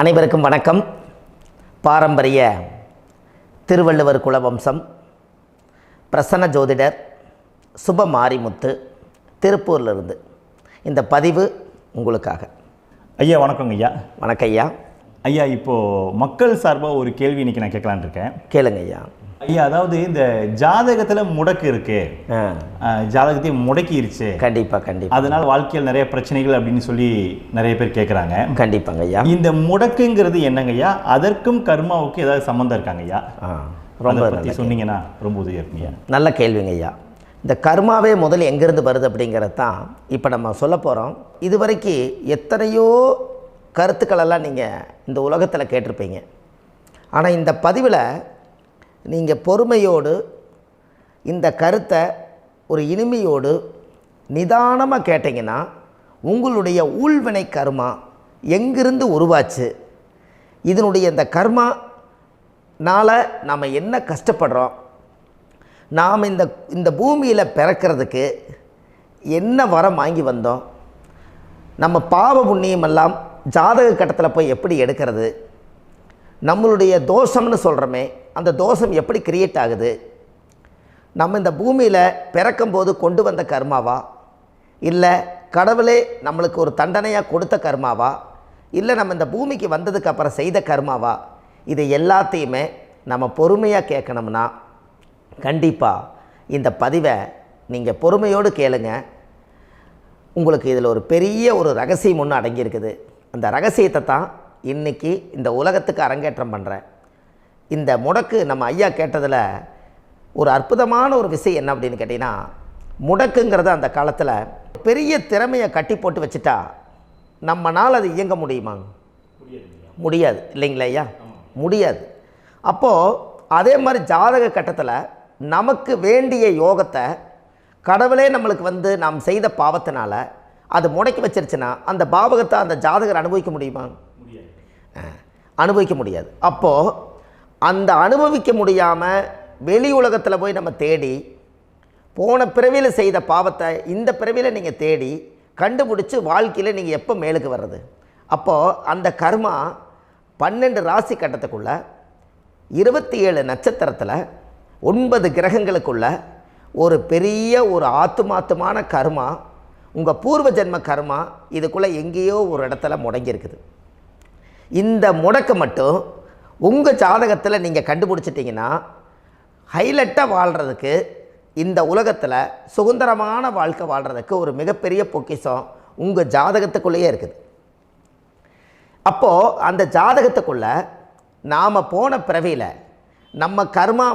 அனைவருக்கும் வணக்கம். பாரம்பரிய திருவள்ளுவர் குலவம்சம் பிரசன்ன ஜோதிடர் சுப மாரிமுத்து திருப்பூரிலிருந்து இந்த பதிவு உங்களுக்காக. ஐயா வணக்கங்க ஐயா. வணக்கம் ஐயா. ஐயா இப்போது மக்கள் சார்பாக ஒரு கேள்வி இன்றைக்கி நான் கேட்கலான் இருக்கேன். கேளுங்க ஐயா. ஐயா அதாவது இந்த ஜாதகத்தில் முடக்கு இருக்கு, ஜாதகத்தையும் முடக்கிருச்சு, கண்டிப்பாக அதனால் வாழ்க்கையில் நிறைய பிரச்சனைகள் அப்படின்னு சொல்லி நிறைய பேர் கேட்குறாங்க. கண்டிப்பாங்க ஐயா. இந்த முடக்குங்கிறது என்னங்க ஐயா? அதற்கும் கர்மாவுக்கு ஏதாவது சம்மந்தம் இருக்காங்க ஐயா? ரொம்ப பற்றி சொன்னீங்கன்னா ரொம்ப உதவியாக இருக்குங்க. நல்ல கேள்விங்க ஐயா. இந்த கர்மாவே முதல்ல எங்கேருந்து வருது அப்படிங்கிறது தான் இப்போ நம்ம சொல்ல போகிறோம். இதுவரைக்கும் எத்தனையோ கருத்துக்களெல்லாம் நீங்கள் இந்த உலகத்தில் கேட்டிருப்பீங்க. ஆனால் இந்த பதிவில் நீங்கள் பொறுமையோடு இந்த கருத்தை ஒரு இனிமையோடு நிதானமாக கேட்டிங்கன்னா உங்களுடைய ஊழ்வினை கர்மா எங்கிருந்து உருவாச்சு, இதனுடைய இந்த கர்மானால் நாம் என்ன கஷ்டப்படுறோம், நாம் இந்த பூமியில் பிறக்கிறதுக்கு என்ன வரம் வாங்கி வந்தோம், நம்ம பாவ புண்ணியமெல்லாம் ஜாதக கட்டத்தில் போய் எப்படி எடுக்கிறது, நம்மளுடைய தோஷம்னு சொல்கிறோமே அந்த தோஷம் எப்படி கிரியேட் ஆகுது, நம்ம இந்த பூமியில் பிறக்கும்போது கொண்டு வந்த கர்மாவா, இல்லை கடவுளே நம்மளுக்கு ஒரு தண்டனையாக கொடுத்த கர்மாவா, இல்லை நம்ம இந்த பூமிக்கு வந்ததுக்கு அப்புறம் செய்த கர்மாவா, இது எல்லாத்தையுமே நம்ம பொறுமையாக கேட்கணும்னா கண்டிப்பாக இந்த பதிவை நீங்கள் பொறுமையோடு கேளுங்க. உங்களுக்கு இதில் ஒரு பெரிய ஒரு ரகசியம் ஒன்று அடங்கியிருக்குது. அந்த ரகசியத்தை தான் இன்றைக்கி இந்த உலகத்துக்கு அரங்கேற்றம் பண்ணுறேன். இந்த முடக்கு நம்ம ஐயா கேட்டதில் ஒரு அற்புதமான ஒரு விஷயம் என்ன அப்படின்னு கேட்டிங்கன்னா, முடக்குங்கிறது அந்த காலத்தில் பெரிய திறமையை கட்டி போட்டு வச்சுட்டா நம்மனால் அது இயங்க முடியுமாங்க? முடியாது இல்லைங்களா ஐயா? முடியாது. அப்போது அதே மாதிரி ஜாதக கட்டத்தில் நமக்கு வேண்டிய யோகத்தை கடவுளே நம்மளுக்கு நாம் செய்த பாவத்தினால அது முடக்கி வச்சிருச்சுன்னா அந்த பாவகத்தை அந்த ஜாதகர் அனுபவிக்க முடியுமா? அனுபவிக்க முடியாது. அப்போது அந்த அனுபவிக்க முடியாமல் வெளி உலகத்தில் போய் நம்ம தேடி போன பிறவியில் செய்த பாவத்தை இந்த பிறவியில் நீங்கள் தேடி கண்டுபிடிச்சி வாழ்க்கையில் நீங்கள் எப்போ மேலுக்கு வர்றது? அப்போது அந்த கர்மா 12 ராசி கட்டத்துக்குள்ள 27 நட்சத்திரத்தில் 9 கிரகங்களுக்குள்ள ஒரு பெரிய ஒரு ஆத்துமாத்துமான கர்மா, உங்கள் பூர்வ ஜென்ம கர்மா இதுக்குள்ளே எங்கேயோ ஒரு இடத்துல முடங்கியிருக்குது. இந்த முடக்க மட்டும் உங்கள் ஜாதகத்தில் நீங்கள் கண்டுபிடிச்சிட்டிங்கன்னா ஹைலைட்டாக வாழ்கிறதுக்கு, இந்த உலகத்தில் சுதந்திரமான வாழ்க்கை வாழ்கிறதுக்கு ஒரு மிகப்பெரிய பொக்கிஷம் உங்கள் ஜாதகத்துக்குள்ளேயே இருக்குது. அப்போது அந்த ஜாதகத்துக்குள்ளே நாம் போன பிறவியில் நம்ம கர்மா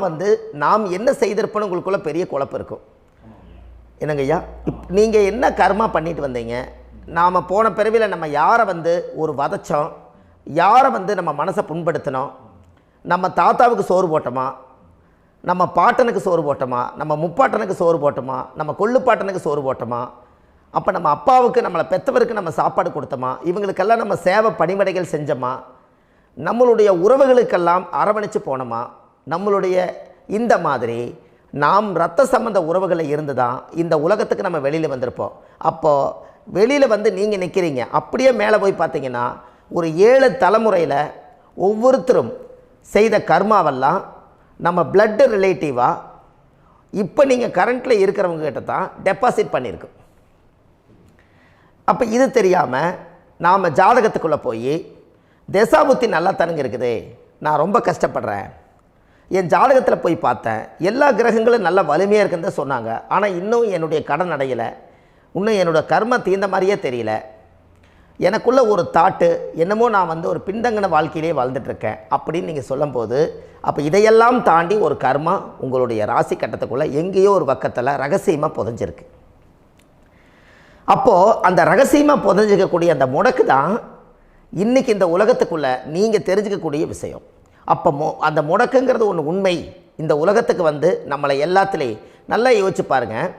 நாம் என்ன செய்திருப்போன்னு உங்களுக்குள்ளே பெரிய குழப்பம் இருக்கும். என்னங்க ஐயா, நீங்கள் என்ன கர்மா பண்ணிட்டு வந்தீங்க, நாம் போன பிறவியில் நம்ம யாரை ஒரு வதச்சோம், யாரை நம்ம மனசை புண்படுத்தினோம், நம்ம தாத்தாவுக்கு சோறு போட்டோமா, நம்ம பாட்டனுக்கு சோறு போட்டோமா, நம்ம முப்பாட்டனுக்கு சோறு போட்டோமா, நம்ம கொள்ளுப்பாட்டனுக்கு சோறு போட்டோமா, அப்போ நம்ம அப்பாவுக்கு நம்மளை பெற்றவருக்கு நம்ம சாப்பாடு கொடுத்தோமா, இவங்களுக்கெல்லாம் நம்ம சேவை பணிமடைகள் செஞ்சோமா, நம்மளுடைய உறவுகளுக்கெல்லாம் அரவணைச்சு போனோமா, நம்மளுடைய இந்த மாதிரி நாம் இரத்த சம்பந்த உறவுகளை இருந்து தான் இந்த உலகத்துக்கு நம்ம வெளியில் வந்திருப்போம். அப்போது வெளியில் நீங்கள் நிற்கிறீங்க, அப்படியே மேலே போய் பார்த்தீங்கன்னா ஒரு 7 தலைமுறையில் ஒவ்வொருத்தரும் செய்த கர்மாவெல்லாம் நம்ம பிளட்டு ரிலேட்டிவாக இப்போ நீங்கள் கரண்ட்டில் இருக்கிறவங்க கிட்ட தான் டெபாசிட் பண்ணியிருக்கோம். அப்போ இது தெரியாமல் நாம் ஜாதகத்துக்குள்ளே போய் தசாபுத்தி நல்லா தனுங்க இருக்குது, நான் ரொம்ப கஷ்டப்படுறேன், என் ஜாதகத்தில் போய் பார்த்தேன் எல்லா கிரகங்களும் நல்ல வலிமையாக இருக்குன்னு தான் சொன்னாங்க, ஆனால் இன்னும் என்னுடைய கடன் அடையலை, இன்னும் என்னோடய கர்ம தீர்ந்த மாதிரியே தெரியல, எனக்குள்ளே ஒரு தாட்டு என்னமோ நான் ஒரு பின்தங்கின வாழ்க்கையிலே வாழ்ந்துட்டுருக்கேன் அப்படின்னு நீங்கள் சொல்லும்போது, அப்போ இதையெல்லாம் தாண்டி ஒரு கர்மா உங்களுடைய ராசி கட்டத்துக்குள்ளே எங்கேயோ ஒரு பக்கத்தில் ரகசியமாக புதைஞ்சிருக்கு. அப்போது அந்த ரகசியமாக புதைஞ்சிக்கக்கூடிய அந்த முடக்கு தான் இன்றைக்கி இந்த உலகத்துக்குள்ளே நீங்கள் தெரிஞ்சுக்கக்கூடிய விஷயம். அப்போ அந்த முடக்குங்கிறது ஒன்று உண்மை. இந்த உலகத்துக்கு நம்மளை எல்லாத்துலேயும் நல்லா யோசிச்சு பாருங்கள்.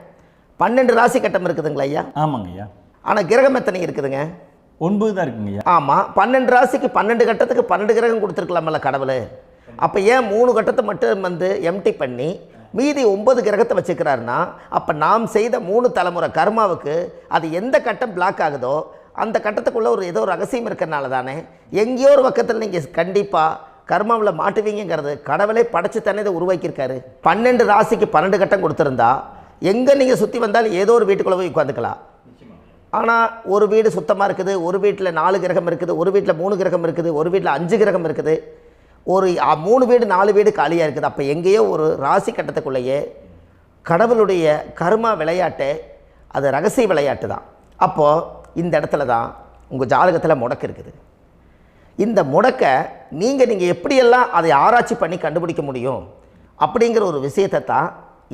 12 ராசி கட்டம் இருக்குதுங்களா ஐயா? ஆமாங்க ஐயா. ஆனால் கிரகம் எத்தனை இருக்குதுங்க? 9 தான் இருக்குங்க ஐயா. ஆமாம், 12 ராசிக்கு 12 கட்டத்துக்கு 12 கிரகம் கொடுத்துருக்கலாமல்ல கடவுள். அப்போ ஏன் 3 கட்டத்தை மட்டும் எம்டி பண்ணி மீதி 9 கிரகத்தை வச்சுக்கிறாருன்னா, அப்போ நாம் செய்த 3 தலைமுறை கர்மாவுக்கு அது எந்த கட்டம் பிளாக் ஆகுதோ அந்த கட்டத்துக்குள்ளே ஏதோ ஒரு ரகசியம் இருக்கிறனால தானே எங்கேயோ ஒரு பக்கத்தில் நீங்கள் கண்டிப்பாக கர்மாவில் மாட்டுவீங்கிறது கடவுளே படைச்சு தானே இதை உருவாக்கியிருக்காரு. 12 ராசிக்கு 12 கட்டம் கொடுத்துருந்தா எங்கே நீங்கள் சுற்றி வந்தாலும் ஏதோ ஒரு வீட்டுக்குள்ளே போய் உட்காந்துக்கலாம். ஆனால் ஒரு வீடு சுத்தமாக இருக்குது, ஒரு வீட்டில் 4 கிரகம் இருக்குது, ஒரு வீட்டில் 3 கிரகம் இருக்குது, ஒரு வீட்டில் 5 கிரகம் இருக்குது, ஒரு 3 வீடு 4 வீடு காலியாக இருக்குது. அப்போ எங்கேயோ ஒரு ராசி கட்டத்துக்குள்ளேயே கடவுளுடைய கர்மா விளையாட்டு, அது ரகசிய விளையாட்டு தான். அப்போது இந்த இடத்துல தான் உங்கள் ஜாதகத்தில் முடக்கு இருக்குது. இந்த முடக்கை நீங்கள் எப்படியெல்லாம் அதை ஆராய்ச்சி பண்ணி கண்டுபிடிக்க முடியும் அப்படிங்கிற ஒரு விஷயத்தை தான்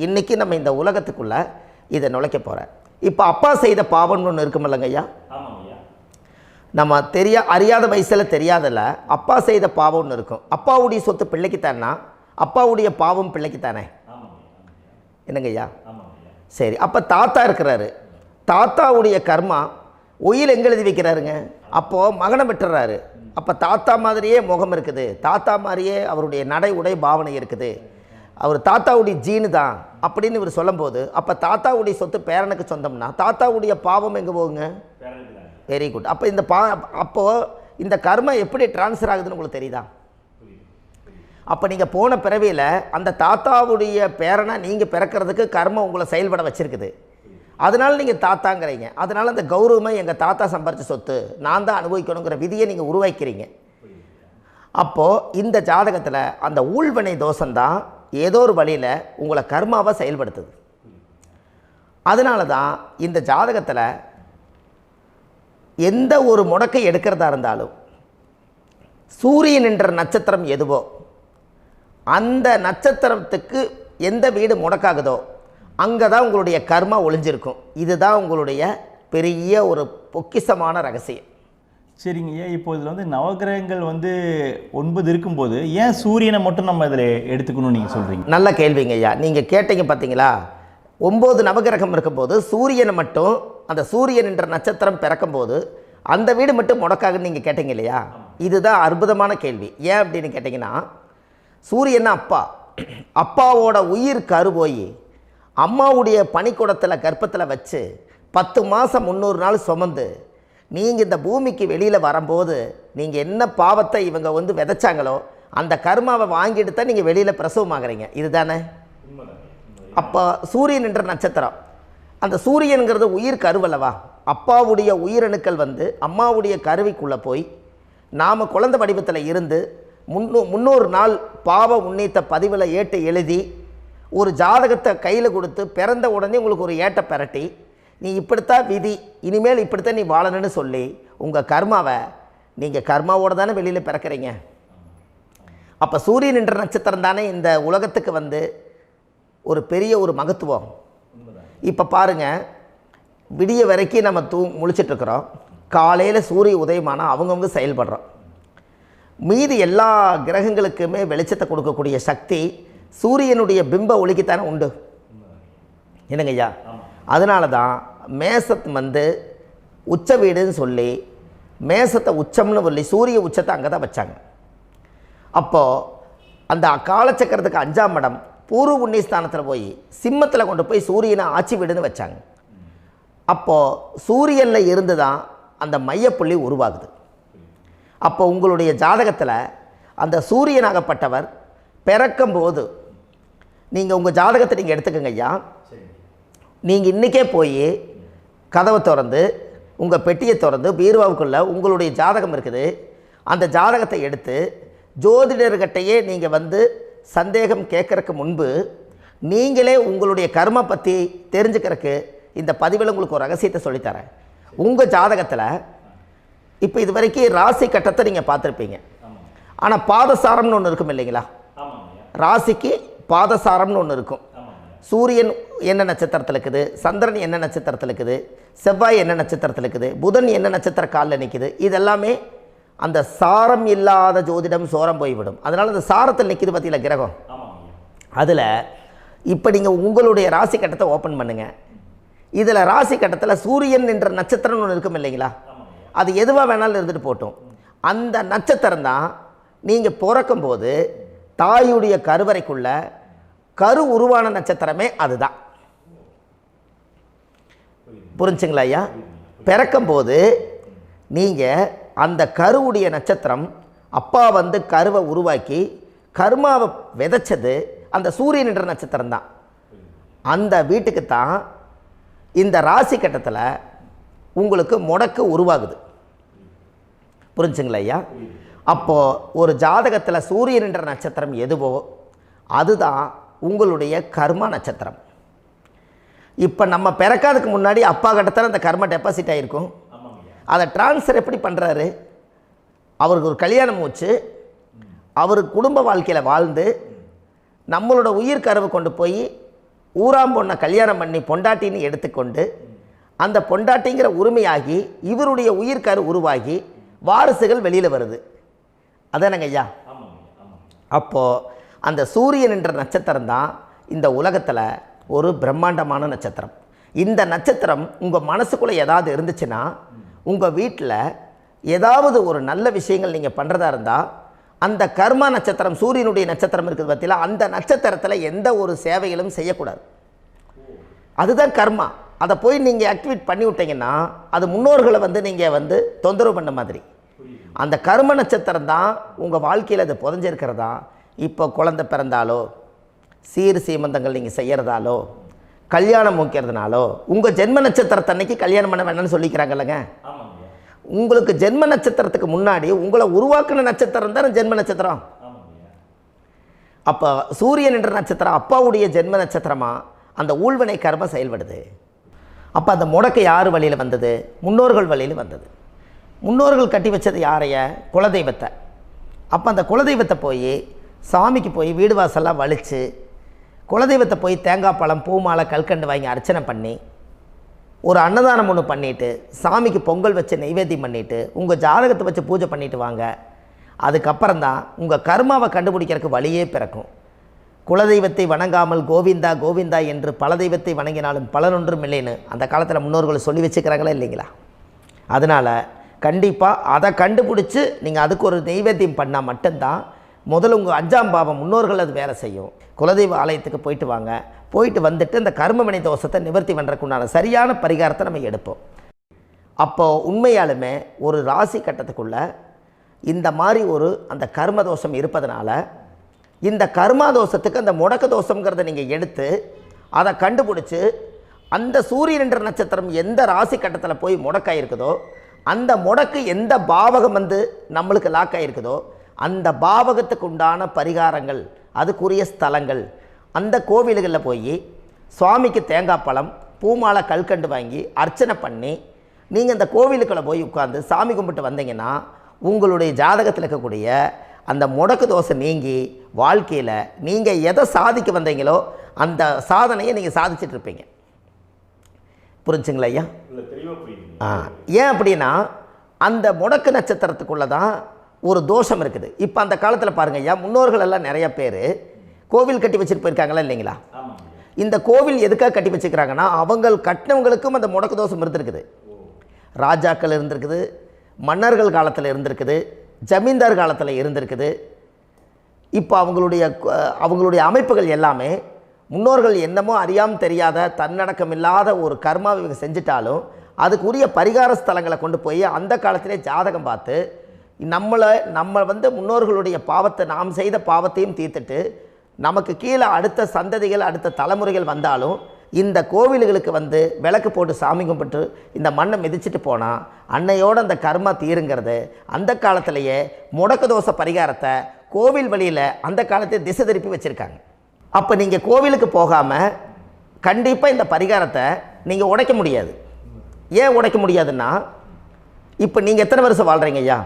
இன்றைக்கி நம்ம இந்த உலகத்துக்குள்ளே இதை நுழைக்க போகிறேன். இப்போ அப்பா செய்த பாவம்னு ஒன்று இருக்குமில்லங்க ஐயா, நம்ம அறியாத வயசில் தெரியாதில்ல, அப்பா செய்த பாவம்னு இருக்கும். அப்பாவுடைய சொத்து பிள்ளைக்குத்தானா, அப்பாவுடைய பாவம் பிள்ளைக்குத்தானே, என்னங்க ஐயா? சரி, அப்போ தாத்தா இருக்கிறாரு, தாத்தாவுடைய கர்மா உயிர் எங்கே எழுதி வைக்கிறாருங்க? அப்போது மகனை விட்டுறாரு. அப்போ தாத்தா மாதிரியே முகம் இருக்குது, தாத்தா மாதிரியே அவருடைய நடை உடை பாவனை இருக்குது, அவர் தாத்தாவுடைய ஜீனு தான் அப்படின்னு இவர் சொல்லும்போது, அப்போ தாத்தாவுடைய சொத்து பேரனுக்கு சொந்தம்னா தாத்தாவுடைய பாவம் எங்கே போகுங்க? Very good. அப்போ அப்போது இந்த கர்மா எப்படி டிரான்ஸ்ஃபர் ஆகுதுன்னு உங்களுக்கு தெரியுதா? அப்போ நீங்கள் போன பிறவியில் அந்த தாத்தாவுடைய பேரனை நீங்கள் பிறக்கிறதுக்கு கர்மம் உங்களை செயல்பட வச்சுருக்குது. அதனால் நீங்கள் தாத்தாங்கிறீங்க. அதனால் அந்த கௌரவமாக எங்கள் தாத்தா சம்பாரித்த சொத்து நான் தான் அனுபவிக்கணுங்கிற விதியை நீங்கள் உருவாக்கிறீங்க. அப்போது இந்த ஜாதகத்தில் அந்த ஊழ்வினை தோஷந்தான் ஏதோ ஒரு வழியில் உங்களை கர்மாவை செயல்படுத்துது. அதனால தான் இந்த ஜாதகத்தில் எந்த ஒரு முடக்கை எடுக்கிறதா இருந்தாலும் சூரியன் என்ற நட்சத்திரம் எதுவோ அந்த நட்சத்திரத்துக்கு எந்த வீடு முடக்காகுதோ அங்கே தான் உங்களுடைய கர்மா ஒளிஞ்சிருக்கும். இதுதான் உங்களுடைய பெரிய ஒரு பொக்கிஷமான ரகசியம். சரிங்க ஐயா, இப்போ இதில் நவகிரகங்கள் 9 இருக்கும்போது ஏன் சூரியனை மட்டும் நம்ம இதில் எடுத்துக்கணும்னு நீங்கள் சொல்கிறீங்க? நல்ல கேள்விங்க ஐயா. நீங்கள் கேட்டீங்க பார்த்தீங்களா, 9 நவகிரகம் இருக்கும்போது சூரியனை மட்டும், அந்த சூரியன் என்ற நட்சத்திரம் பிறக்கும்போது அந்த வீடு மட்டும் முடக்காகுன்னு நீங்கள் கேட்டீங்க இல்லையா? இதுதான் அற்புதமான கேள்வி. ஏன் அப்படின்னு கேட்டிங்கன்னா, சூரியன் அப்பாவோட உயிர் கரு போய் அம்மாவுடைய பனிக்கூடத்தில் கர்ப்பத்தில் வச்சு 10 மாதம் 300 நாள் சுமந்து நீங்கள் இந்த பூமிக்கு வெளியில் வரும்போது நீங்கள் என்ன பாவத்தை இவங்க விதைச்சாங்களோ அந்த கர்மாவை வாங்கிட்டு தான் நீங்கள் வெளியில் பிரசவமாகறீங்க. இதுதானே? அப்போ சூரியன் என்ற நட்சத்திரம், அந்த சூரியனுங்கிறது உயிர் கருவல்லவா, அப்பாவுடைய உயிரணுக்கள் அம்மாவுடைய கருவிக்குள்ளே போய் நாம் குழந்தை வடிவத்தில் இருந்து 300 நாள் பாவ உன்னித்த பதிவில் ஏட்டு எழுதி ஒரு ஜாதகத்தை கையில் கொடுத்து பிறந்த உடனே உங்களுக்கு ஒரு ஏட்டை பெரட்டி நீ இப்படித்தான் விதி, இனிமேல் இப்படித்தான் நீ வாழணும்னு சொல்லி உங்கள் கர்மாவை நீங்கள் கர்மாவோடு தானே வெளியில் பிறக்கிறீங்க. அப்போ சூரியன் என்ற நட்சத்திரம் தானே இந்த உலகத்துக்கு ஒரு பெரிய ஒரு மகத்துவம். இப்போ பாருங்கள், விடிய வரைக்கும் நம்ம முழிச்சிட்ருக்குறோம், காலையில் சூரிய உதயமானால் அவங்கவுங்க செயல்படுறோம். மீதி எல்லா கிரகங்களுக்குமே வெளிச்சத்தை கொடுக்கக்கூடிய சக்தி சூரியனுடைய பிம்ப ஒளிக்குத்தானே உண்டு, என்னங்க ஐயா? அதனால தான் மேசத்து உச்ச வீடுன்னு சொல்லி மேசத்தை உச்சம்னு சொல்லி சூரிய உச்சத்தை அங்கே தான் வச்சாங்க. அப்போது அந்த காலச்சக்கரத்துக்கு 5ஆம் இடம் பூர்வ புண்ணியஸ்தானத்தில் போய் சிம்மத்தில் கொண்டு போய் சூரியனை ஆட்சி வீடுன்னு வச்சாங்க. அப்போது சூரியனில் இருந்து தான் அந்த மையப்புள்ளி உருவாகுது. அப்போ உங்களுடைய ஜாதகத்தில் அந்த சூரியனாகப்பட்டவர் பிறக்கும்போது நீங்கள் உங்கள் ஜாதகத்தை நீங்கள் எடுத்துக்கங்க ஐயா. நீங்கள் இன்றைக்கே போய் கதவை திறந்து உங்கள் பெட்டியை திறந்து பீர்வாவுக்குள்ளே உங்களுடைய ஜாதகம் இருக்குது, அந்த ஜாதகத்தை எடுத்து ஜோதிடர்கிட்டையே நீங்கள் சந்தேகம் கேட்குறக்கு முன்பு நீங்களே உங்களுடைய கர்ம பற்றி தெரிஞ்சுக்கிறதுக்கு இந்த பதிவில் உங்களுக்கு ஒரு ரகசியத்தை சொல்லித்தரேன். உங்கள் ஜாதகத்தில் இப்போ இது வரைக்கும் ராசி கட்டத்தை நீங்கள் பார்த்துருப்பீங்க, ஆனால் பாதசாரம்னு ஒன்று இருக்கும் இல்லைங்களா? ராசிக்கு பாதசாரம்னு ஒன்று இருக்கும். சூரியன் என்ன நட்சத்திரத்தில் இருக்குது, சந்திரன் என்ன நட்சத்திரத்தில் இருக்குது, செவ்வாய் என்ன நட்சத்திரத்தில் இருக்குது, புதன் என்ன நட்சத்திர காலில் நிற்குது, இதெல்லாமே அந்த சாரம் இல்லாத ஜோதிடம் சோரம் போய்விடும். அதனால் அந்த சாரத்தில் நிற்கிது பார்த்தீங்களா கிரகம், அதில் இப்போ நீங்கள் உங்களுடைய ராசி கட்டத்தை ஓப்பன் பண்ணுங்கள். இதில் ராசி கட்டத்தில் சூரியன் என்ற நட்சத்திரம்னு ஒன்று இருக்கும் இல்லைங்களா? அது எதுவாக வேணாலும் இருந்துட்டு போட்டோம். அந்த நட்சத்திரம் தான் நீங்கள் பிறக்கும்போது தாயுடைய கருவறைக்குள்ள கரு உருவான நட்சத்திரமே அதுதான். புரிஞ்சுங்களா ஐயா? பிறக்கும்போது நீங்கள் அந்த கருவுடைய நட்சத்திரம் அப்பா வந்து கருவை உருவாக்கி கர்மாவை விதைச்சது அந்த சூரியன் என்ற நட்சத்திரம் தான். அந்த வீட்டுக்கு தான் இந்த ராசி கட்டத்தில் உங்களுக்கு முடக்கு உருவாகுது. புரிஞ்சுங்களா ஐயா? அப்போது ஒரு ஜாதகத்தில் சூரியன் என்ற நட்சத்திரம் எதுவோ அதுதான் உங்களுடைய கர்மா நட்சத்திரம். இப்போ நம்ம பிறக்காதுக்கு முன்னாடி அப்பா கட்டத்தில் அந்த கர்மா டெபாசிட் ஆகிருக்கும். அதை ட்ரான்ஸ்ஃபர் எப்படி பண்ணுறாரு? அவருக்கு ஒரு கல்யாணம் வச்சு அவர் குடும்ப வாழ்க்கையில் வாழ்ந்து நம்மளோட உயிர் கருவை கொண்டு போய் ஊராம் பொண்ணை கல்யாணம் பண்ணி பொண்டாட்டின்னு எடுத்துக்கொண்டு அந்த பொண்டாட்டிங்கிற உரிமையாகி இவருடைய உயிர் கரு உருவாகி வாரிசுகள் வெளியில் வருது. அதானங்க ஐயா? அப்போது அந்த சூரியன் என்ற நட்சத்திரம் தான் இந்த உலகத்தில் ஒரு பிரம்மாண்டமான நட்சத்திரம். இந்த நட்சத்திரம் உங்கள் மனசுக்குள்ளே ஏதாவது இருந்துச்சுன்னா உங்கள் வீட்டில் ஏதாவது ஒரு நல்ல விஷயங்கள் நீங்கள் பண்ணுறதா இருந்தால் அந்த கர்மா நட்சத்திரம் சூரியனுடைய நட்சத்திரம் இருக்குது பார்த்தீங்களா, அந்த நட்சத்திரத்தில் எந்த ஒரு சேவைகளும் செய்யக்கூடாது. அதுதான் கர்மா. அதை போய் நீங்கள் ஆக்டிவேட் பண்ணி விட்டீங்கன்னா அது முன்னோர்களை வந்து நீங்கள் வந்து தொந்தரவு பண்ண மாதிரி. அந்த கர்ம நட்சத்திரம் தான் உங்கள் வாழ்க்கையில் அது புதஞ்சிருக்கிறதா. இப்போ குழந்தை பிறந்தாலோ சீர் சீமந்தங்கள் நீங்கள் செய்கிறதாலோ கல்யாணம் முக்கிறதுனாலோ உங்கள் ஜென்ம நட்சத்திரத்தன்னைக்கு கல்யாணம் பண்ண வேண்டாம்னு சொல்லிக்கிறாங்கல்லங்க. உங்களுக்கு ஜென்ம நட்சத்திரத்துக்கு முன்னாடி உங்களை உருவாக்குன நட்சத்திரம் தான் ஜென்ம நட்சத்திரம். அப்போ சூரியன் என்ற நட்சத்திரம் அப்பாவுடைய ஜென்ம நட்சத்திரமாக அந்த ஊழ்வினை கர்மம் செயல்படுது. அப்போ அந்த முடக்கு யார் வழியில் வந்தது? முன்னோர்கள் வழியில் வந்தது. முன்னோர்கள் கட்டி வச்சது யாரைய? குலதெய்வத்தை. அப்போ அந்த குலதெய்வத்தை போய் சாமிக்கு போய் வீடு வாசல்லாம் வலித்து குலதெய்வத்தை போய் தேங்காய் பழம் பூ மாலை கல்கண்டு வாங்கி அர்ச்சனை பண்ணி ஒரு அன்னதானம் ஒன்று பண்ணிவிட்டு சாமிக்கு பொங்கல் வச்சு நைவேத்தியம் பண்ணிவிட்டு உங்கள் ஜாதகத்தை வச்சு பூஜை பண்ணிவிட்டு வாங்க. அதுக்கப்புறம் தான் உங்கள் கர்மாவை கண்டுபிடிக்கிறதுக்கு வழியே பிறக்கும். குலதெய்வத்தை வணங்காமல் கோவிந்தா கோவிந்தா என்று பல தெய்வத்தை வணங்கினாலும் பலனொன்றும் இல்லைன்னு அந்த காலத்தில் முன்னோர்கள் சொல்லி வச்சுக்கிறாங்களா இல்லைங்களா? அதனால் கண்டிப்பாக அதை கண்டுபிடிச்சி நீங்கள் அதுக்கு ஒரு நைவேத்தியம் பண்ணால் மட்டும்தான் முதல்ல உங்கள் 5ஆம் பாவம் முன்னோர்கள் அது வேலை செய்யும். குலதெய்வ ஆலயத்துக்கு போயிட்டு வாங்க. போயிட்டு வந்துட்டு இந்த கர்மவினை தோஷத்தை நிவர்த்தி பண்ணுறதுக்குண்டான சரியான பரிகாரத்தை நம்ம எடுப்போம். அப்போது உண்மையாலுமே ஒரு ராசி கட்டத்துக்குள்ளே இந்த மாதிரி ஒரு அந்த கர்ம தோஷம் இருப்பதனால இந்த கர்மா தோஷத்துக்கு அந்த முடக்க தோஷங்கிறத நீங்கள் எடுத்து அதை கண்டுபிடிச்சி அந்த சூரியன் என்ற நட்சத்திரம் எந்த ராசி கட்டத்தில் போய் முடக்காயிருக்குதோ அந்த முடக்கு எந்த பாவகம் வந்து நம்மளுக்கு லாக் ஆகிருக்குதோ அந்த பாவகத்துக்கு உண்டான பரிகாரங்கள் அதுக்குரிய ஸ்தலங்கள் அந்த கோவில்களில் போய் சுவாமிக்கு தேங்காய் பழம் பூமாலை கல்கண்டு வாங்கி அர்ச்சனை பண்ணி நீங்கள் அந்த கோவிலுக்குள்ளே போய் உட்காந்து சாமி கும்பிட்டு வந்தீங்கன்னா உங்களுடைய ஜாதகத்தில் இருக்கக்கூடிய அந்த முடக்கு தோசை நீங்கி வாழ்க்கையில் நீங்கள் எதை சாதிக்க வந்தீங்களோ அந்த சாதனையை நீங்கள் சாதிச்சிட்ருப்பீங்க. புரிஞ்சுங்களா ஐயா? ஏன் அப்படின்னா அந்த முடக்கு நட்சத்திரத்துக்குள்ளே தான் ஒரு தோஷம் இருக்குது. இப்போ அந்த காலத்தில் பாருங்கள் ஐயா, முன்னோர்கள் எல்லாம் நிறைய பேர் கோவில் கட்டி வச்சுட்டு போயிருக்காங்களா இல்லைங்களா? இந்த கோவில் எதுக்காக கட்டி வச்சுக்கிறாங்கன்னா அவங்க கட்டினவங்களுக்கும் அந்த முடக்கு தோஷம் இருந்திருக்குது. ராஜாக்கள் இருந்திருக்குது, மன்னர்கள் காலத்தில் இருந்திருக்குது, ஜமீன்தார் காலத்தில் இருந்திருக்குது. இப்போ அவங்களுடைய அமைப்புகள் எல்லாமே முன்னோர்கள் என்னமோ அறியாமல் தெரியாத தன்னடக்கம் இல்லாத ஒரு கர்மாவை இவங்க செஞ்சிட்டாலும் அதுக்குரிய பரிகார ஸ்தலங்களை கொண்டு போய் அந்த காலத்திலே ஜாதகம் பார்த்து நம்ம வந்து முன்னோர்களுடைய பாவத்தை நாம் செய்த பாவத்தையும் தீர்த்துட்டு நமக்கு கீழே அடுத்த சந்ததிகள் அடுத்த தலைமுறைகள் வந்தாலும் இந்த கோவில்களுக்கு வந்து விளக்கு போட்டு சாமி கும்பிட்டு இந்த மண்ணை மிதிச்சுட்டு போனால் அன்னையோடு அந்த கர்மா தீருங்கிறது அந்த காலத்திலேயே முடக்க தோஷ பரிகாரத்தை கோவில் வழியில் அந்த காலத்தை திசை திருப்பி வச்சுருக்காங்க. அப்போ நீங்கள் கோவிலுக்கு போகாமல் கண்டிப்பாக இந்த பரிகாரத்தை நீங்கள் உடைக்க முடியாது. ஏன் உடைக்க முடியாதுன்னா இப்போ நீங்கள் எத்தனை வருஷம் வாழ்கிறீங்க ஐயா?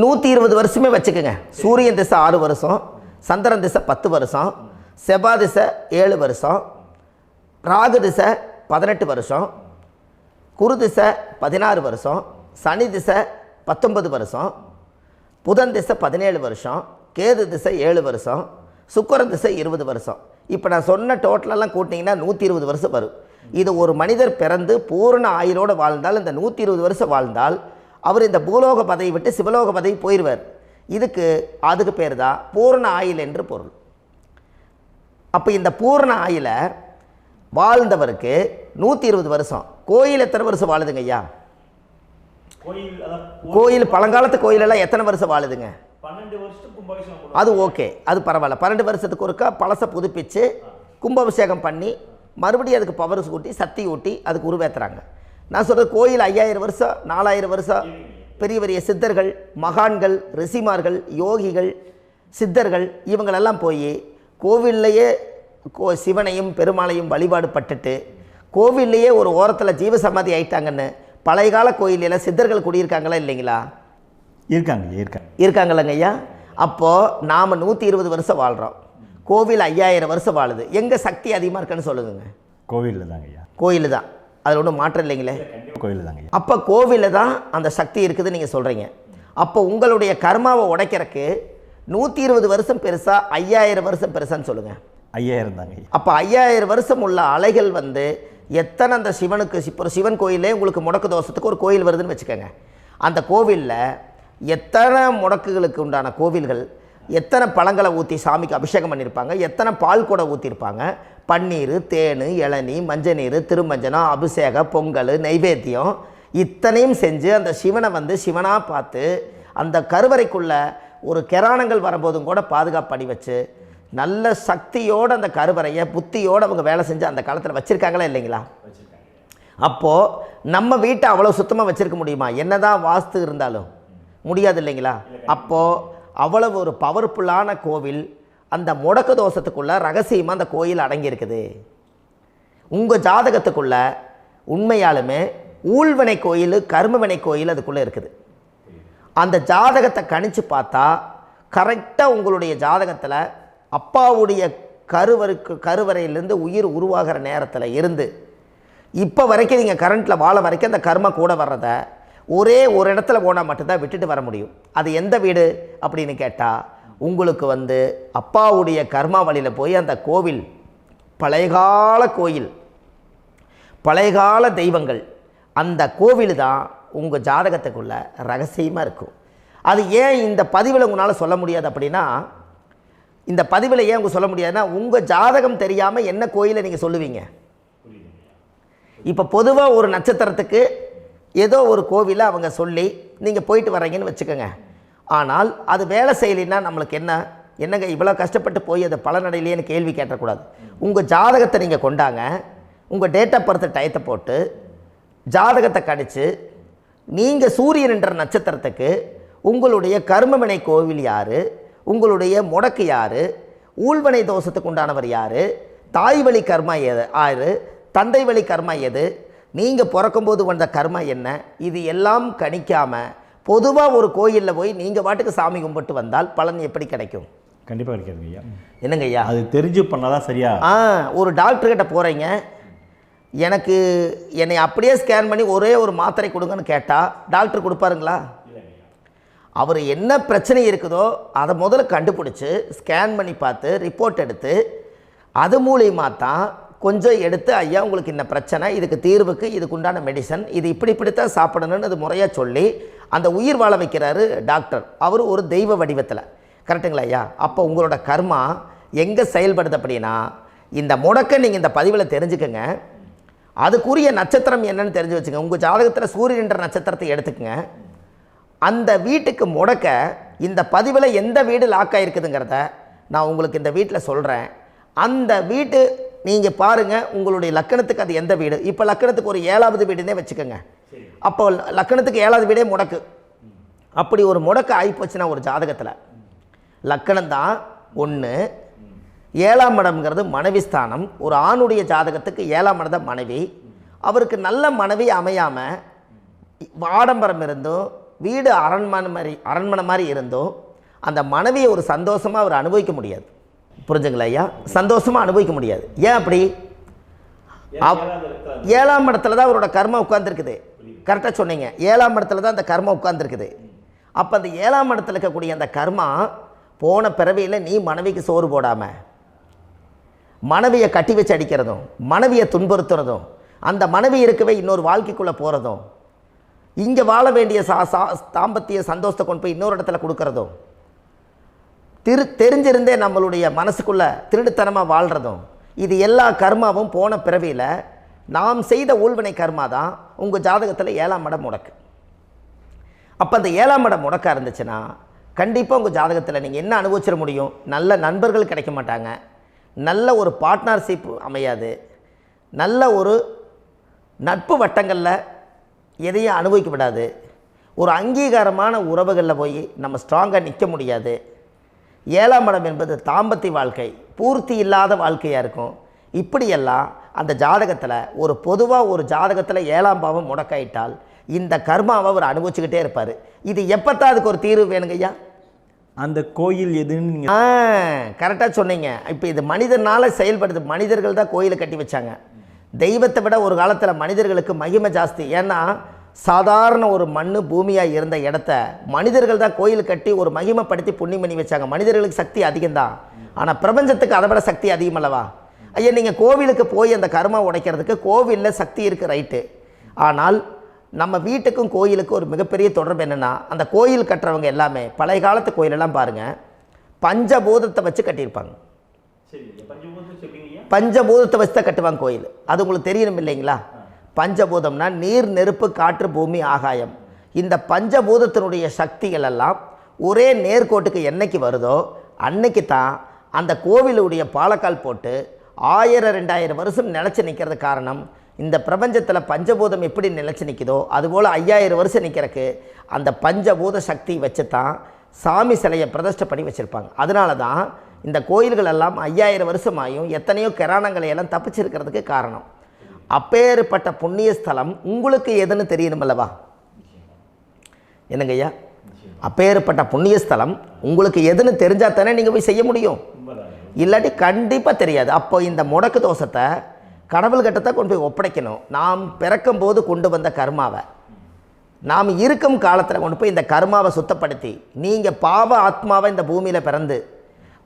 120 வருஷமே வச்சுக்கோங்க. சூரியன் திசை 6 வருஷம், சந்திரன் திசை 10 வருஷம், செவ்வாய் திசை 7 வருஷம், ராகு திசை 18 வருஷம், குரு திசை 16 வருஷம், சனி திசை 19 வருஷம், புதன் திசை 17 வருஷம், கேது திசை 7 வருஷம், சுக்கிரன் திசை 20 வருஷம். இப்போ நான் சொன்ன டோட்டலெல்லாம் கூட்டிங்கன்னா 120 வருஷம் வரும். இது ஒரு மனிதர் பிறந்து பூரண ஆயுளோடு வாழ்ந்தால் இந்த 120 வருஷம் வாழ்ந்தால் அவர் இந்த பூலோக பதவி விட்டு சிவலோக பதவி போயிடுவார். அதுக்கு பேர் தான் பூரண ஆயுள் என்று பொருள். அப்போ இந்த பூரண ஆயுளை வாழ்ந்தவருக்கு 120 வருஷம். கோயில் எத்தனை வருஷம் வாழுதுங்க ஐயா? கோயில் பழங்காலத்து கோயிலெல்லாம் எத்தனை வருஷம் வாழுதுங்க? 12 வருஷத்துக்கு கும்பாபிஷேகம். அது ஓகே, அது பரவாயில்ல. 12 வருஷத்துக்கு ஒருக்கா பழசை புதுப்பிச்சு கும்பாபிஷேகம் பண்ணி மறுபடியும் அதுக்கு பவர் ஊட்டி சக்தி ஊட்டி அதுக்கு உருவேற்றுறாங்க. நான் சொல்கிறது கோயில் 5000 வருஷம் 4000 வருஷம் பெரிய பெரிய சித்தர்கள், மகான்கள், ரிஷிமார்கள், யோகிகள், சித்தர்கள் இவங்களெல்லாம் போய் கோவில்லையே சிவனையும் பெருமாளையும் வழிபாடு பட்டுட்டு கோவில்லையே ஒரு ஓரத்தில் ஜீவசமாதி ஆயிட்டாங்கன்னு பழைய கால கோயிலில் சித்தர்கள் குடியிருக்காங்களா இல்லைங்களா? இருக்காங்கல்லங்க ஐயா. அப்போது நாம் 120 வருஷம் வாழ்கிறோம், கோவில் 5000 வருஷம் வாழுது. எங்கே சக்தி அதிகமாக இருக்குன்னு சொல்லுங்க? கோவிலில் தாங்க ஐயா. கோயில் தான், அதில் ஒன்றும் மாற்றம் இல்லைங்களே. கோயில் தாங்க. அப்போ கோவிலில் தான் அந்த சக்தி இருக்குதுன்னு நீங்கள் சொல்கிறீங்க. அப்போ உங்களுடைய கர்மாவை உடைக்கிறதுக்கு 120 வருஷம் பெருசா 5000 வருஷம் பெருசான்னு சொல்லுங்கள்? 5000 தாங்க. அப்போ 5000 வருஷம் உள்ள அலைகள் வந்து எத்தனை அந்த சிவனுக்கு இப்போ சிவன் கோயிலே உங்களுக்கு முடக்கு தோஷத்துக்கு ஒரு கோயில் வருதுன்னு வச்சுக்கோங்க. அந்த கோவிலில் எத்தனை முடக்குகளுக்கு உண்டான கோவில்கள், எத்தனை பழங்களை ஊற்றி சாமிக்கு அபிஷேகம் பண்ணியிருப்பாங்க, எத்தனை பால் கூட ஊற்றிருப்பாங்க, பன்னீர், தேன், இளநீ, மஞ்சள் நீர், திருமஞ்சனம், அபிஷேகம், பொங்கல், நைவேத்தியம் இத்தனையும் செஞ்சு அந்த சிவனை வந்து சிவனாக பார்த்து அந்த கருவறைக்குள்ள ஒரு கிராணங்கள் வரும்போதும் கூட பாதுகாப்பு பண்ணி வச்சு நல்ல சக்தியோடு அந்த கருவறையை புத்தியோடு அவங்க வேலை செஞ்சு அந்த காலத்தில் வச்சுருக்காங்களா இல்லைங்களா? அப்போது நம்ம வீட்டை அவ்வளோ சுத்தமாக வச்சுருக்க முடியுமா? என்னதான் வாஸ்து இருந்தாலும் முடியாது இல்லைங்களா? அப்போது அவ்வளவு ஒரு பவர்ஃபுல்லான கோவில் அந்த முடக்கு தோஷத்துக்குள்ளே ரகசியமாக அந்த கோயில் அடங்கியிருக்குது. உங்கள் ஜாதகத்துக்குள்ளே உண்மையாலுமே ஊழ்வினை கோயில், கர்மவினை கோயில் அதுக்குள்ளே இருக்குது. அந்த ஜாதகத்தை கணிச்சு பார்த்தா கரெக்டாக உங்களுடைய ஜாதகத்தில் அப்பாவுடைய கருவறையிலேருந்து உயிர் உருவாகிற நேரத்தில் இருந்து இப்போ வரைக்கும் நீங்கள் கரண்ட்டில் வாழ வரைக்கும் அந்த கர்ம கூட வர்றதை ஒரே ஒரு இடத்துல போனால் மட்டும்தான் விட்டுட்டு வர முடியும். அது எந்த வீடு அப்படின்னு கேட்டால் உங்களுக்கு வந்து அப்பாவுடைய கர்மா வழியில் போய் அந்த கோவில் பழையகால கோயில், பழையகால தெய்வங்கள், அந்த கோவில் தான் உங்கள் ஜாதகத்துக்குள்ள ரகசியமாக இருக்கும். அது ஏன் இந்த பதிவில் உங்களால் சொல்ல முடியாது அப்படின்னா, இந்த பதிவில் ஏன் உங்க சொல்ல முடியாதுன்னா உங்கள் ஜாதகம் தெரியாமல் என்ன கோயிலை நீங்கள் சொல்லுவீங்க? இப்போ பொதுவாக ஒரு நட்சத்திரத்துக்கு ஏதோ ஒரு கோவிலை அவங்க சொல்லி நீங்கள் போயிட்டு வர்றீங்கன்னு வச்சுக்கோங்க. ஆனால் அது வேலை செய்யலைன்னா நம்மளுக்கு என்னங்க இவ்வளோ கஷ்டப்பட்டு போய் அதை பலனடையிலேன்னு கேள்வி கேட்டக்கூடாது. உங்கள் ஜாதகத்தை நீங்கள் கொண்டாங்க, உங்கள் டேட் ஆஃப் பர்த் டயத்தை போட்டு ஜாதகத்தை கணிச்சு நீங்கள் சூரியன் என்ற நட்சத்திரத்துக்கு உங்களுடைய கர்மவினை கோவில் யார், உங்களுடைய முடக்கு யார், ஊழ்வனை தோஷத்துக்கு உண்டானவர் யார், தாய் வழி கர்மா யார், தந்தை வழி கர்மா எது, நீங்கள் பிறக்கும்போது வந்த கர்மா என்ன, இது எல்லாம் கணிக்காமல் பொதுவாக ஒரு கோயிலில் போய் நீங்கள் பாட்டுக்கு சாமி கும்பிட்டு வந்தால் பலன் எப்படி கிடைக்கும்? கண்டிப்பாக கிடைக்காதுங்க ஐயா. என்னங்க ஐயா? அது தெரிஞ்சு பண்ணாதான் சரியா? ஒரு டாக்டர்கிட்ட போகிறீங்க, என்னை அப்படியே ஸ்கேன் பண்ணி ஒரே ஒரு மாத்திரை கொடுங்கன்னு கேட்டால் டாக்டர் கொடுப்பாருங்களா? அவர் என்ன பிரச்சனை இருக்குதோ அதை முதல்ல கண்டுபிடிச்சி ஸ்கேன் பண்ணி பார்த்து ரிப்போர்ட் எடுத்து அது மூலியமாக தான் கொஞ்சம் எடுத்து ஐயா உங்களுக்கு இந்த பிரச்சனை, இதுக்கு தீர்வுக்கு இதுக்குண்டான மெடிசன், இது இப்படித்தான் சாப்பிடணும்னு அது முறையாக சொல்லி அந்த உயிர் வாழ வைக்கிறாரு டாக்டர். அவர் ஒரு தெய்வ வடிவத்தில். கரெக்டுங்களா ஐயா? அப்போ உங்களோட கர்மா எங்கே செயல்படுது அப்படின்னா இந்த முடக்க நீங்கள் இந்த பதிவில் தெரிஞ்சுக்கங்க. அதுக்குரிய நட்சத்திரம் என்னன்னு தெரிஞ்சு வச்சுங்க. உங்கள் ஜாதகத்தில் சூரியன் என்ற நட்சத்திரத்தை எடுத்துக்கங்க. அந்த வீட்டுக்கு முடக்க இந்த பதிவில் எந்த வீடு லாக் ஆகிருக்குதுங்கிறத நான் உங்களுக்கு இந்த வீட்டில் சொல்கிறேன். அந்த வீட்டு நீங்கள் பாருங்கள், உங்களுடைய லக்கணத்துக்கு அது எந்த வீடு. இப்போ லக்கணத்துக்கு ஒரு 7வது வீடுன்னே வச்சுக்கோங்க. அப்போ லக்கணத்துக்கு 7வது வீடே முடக்கு. அப்படி ஒரு முடக்கு ஆகிப்போச்சுன்னா ஒரு ஜாதகத்தில் லக்கணம் தான் 1, 7ஆம் இடம்ங்கிறது மனைவி ஸ்தானம். ஒரு ஆணுடைய ஜாதகத்துக்கு 7ஆம் இடம் தான் மனைவி. அவருக்கு நல்ல மனைவி அமையாமல் ஆடம்பரம் இருந்தும் வீடு அரண்மனை மாதிரி இருந்தும் அந்த மனைவியை ஒரு சந்தோஷமாக அவர் அனுபவிக்க முடியாது. புரிஞ்சுங்களா ஐயா? சந்தோஷமாக அனுபவிக்க முடியாது. ஏன் அப்படி? 7ஆம் இடத்துல தான் அவரோட கர்மா உட்கார்ந்துருக்குது. கரெக்டாக சொன்னீங்க. 7ஆம் இடத்துல தான் அந்த கர்மா உட்கார்ந்துருக்குது. அப்போ அந்த 7ஆம் இடத்துல இருக்கக்கூடிய அந்த கர்மா போன பிறவியில் நீ மனைவிக்கு சோறு போடாமல் மனைவியை கட்டி வச்சு அடிக்கிறதும், மனைவியை துன்புறுத்துறதும், அந்த மனைவி இருக்கவே இன்னொரு வாழ்க்கைக்குள்ளே போகிறதும், இங்கே வாழ வேண்டிய தாம்பத்திய சந்தோஷத்தை கொண்டு போய் இன்னொரு இடத்துல கொடுக்கறதும், தெரிஞ்சிருந்தே நம்மளுடைய மனசுக்குள்ளே திருடுத்தனமாக வாழ்கிறதும், இது எல்லா கர்மாவும் போன பிறவியில் நாம் செய்த ஊழ்வினை கர்மா தான் உங்கள் ஜாதகத்தில் 7ஆம் இடம் முடக்கு. அப்போ அந்த 7ஆம் இடம் முடக்கா இருந்துச்சுன்னா கண்டிப்பாக உங்கள் ஜாதகத்தில் நீங்கள் என்ன அனுபவிச்சிட முடியும்? நல்ல நண்பர்கள் கிடைக்க மாட்டாங்க, நல்ல ஒரு பார்ட்னர்ஷிப் அமையாது, நல்ல ஒரு நட்பு வட்டங்களில் எதையும் அனுபவிக்க விடாது, ஒரு அங்கீகாரமான உறவுகளில் போய் நம்ம ஸ்ட்ராங்காக நிற்க முடியாது. 7ஆம் இடம் என்பது தாம்பத்திய வாழ்க்கை, பூர்த்தி இல்லாத வாழ்க்கையாக இருக்கும். இப்படியெல்லாம் அந்த ஜாதகத்தில் ஒரு பொதுவாக ஒரு ஜாதகத்தில் 7ஆம் பாவம் முடக்காயிட்டால் இந்த கர்மாவை அவர் அனுபவிச்சுக்கிட்டே இருப்பார். இது எப்போத்தான் அதுக்கு ஒரு தீர்வு வேணுங்கய்யா? அந்த கோயில் எதுன்னு நீங்கள் கரெக்டாக சொன்னீங்க. இப்போ இது மனிதனால் செயல்படுது. மனிதர்கள் தான் கோயிலை கட்டி வச்சாங்க. தெய்வத்தை விட ஒரு காலத்தில் மனிதர்களுக்கு மகிமை ஜாஸ்தி. ஏன்னா சாதாரண ஒரு மண் பூமியாக இருந்த இடத்த மனிதர்கள் தான் கோயில் கட்டி ஒரு மகிமைப்படுத்தி புண்ணியம் பண்ணி வச்சாங்க. மனிதர்களுக்கு சக்தி அதிகம்தான், ஆனால் பிரபஞ்சத்துக்கு அதை விட சக்தி அதிகம் அல்லவா? ஐயா, நீங்கள் கோவிலுக்கு போய் அந்த கர்மா உடைக்கிறதுக்கு கோவிலில் சக்தி இருக்குது, ரைட்டு. ஆனால் நம்ம வீட்டுக்கும் கோயிலுக்கும் ஒரு மிகப்பெரிய தொடர்பு என்னென்னா, அந்த கோயில் கட்டுறவங்க எல்லாமே பழைய காலத்து கோயிலெல்லாம் பாருங்கள், பஞ்சபூதத்தை வச்சு கட்டியிருப்பாங்க. பஞ்சபூதத்தை வச்சு தான் கட்டுவாங்க கோயில். அது உங்களுக்கு தெரியணும் இல்லைங்களா? பஞ்சபூதம்னா நீர், நெருப்பு, காற்று, பூமி, ஆகாயம். இந்த பஞ்சபூதத்தினுடைய சக்திகள் எல்லாம் ஒரே நேர்கோட்டுக்கு என்னைக்கு வருதோ அன்னைக்கு தான் அந்த கோவிலுடைய பாலக்கால் போட்டு 1000-2000 வருஷம் நிலச்சி நிற்கிறது. காரணம், இந்த பிரபஞ்சத்தில் பஞ்சபூதம் எப்படி நிலச்சி நிற்குதோ அதுபோல் 5000 வருஷம் நிற்கிறதுக்கு அந்த பஞ்சபூத சக்தி வச்சு தான் சாமி சிலையை பிரதிஷ்டை பண்ணி வச்சுருப்பாங்க. அதனால தான் இந்த கோயில்கள் எல்லாம் 5000 வருஷமாயும் எத்தனையோ கிராணங்களை எல்லாம் தப்பிச்சிருக்கிறதுக்கு காரணம். அப்பேற்பட்ட புண்ணிய ஸ்தலம் உங்களுக்கு எதுன்னு தெரியணும் அல்லவா? என்னங்க ஐயா? அப்பேற்பட்ட புண்ணிய ஸ்தலம் உங்களுக்கு எதுன்னு தெரிஞ்சால் தானே நீங்கள் போய் செய்ய முடியும், இல்லாட்டி கண்டிப்பாக தெரியாது. அப்போ இந்த முடக்கு தோஷத்தை கடவுள்கிட்ட கொண்டு போய் ஒப்படைக்கணும். நாம் பிறக்கும் போது கொண்டு வந்த கர்மாவை நாம் இருக்கும் காலத்தில் கொண்டு போய் இந்த கர்மாவை சுத்தப்படுத்தி, நீங்கள் பாவ ஆத்மாவை இந்த பூமியில் பிறந்து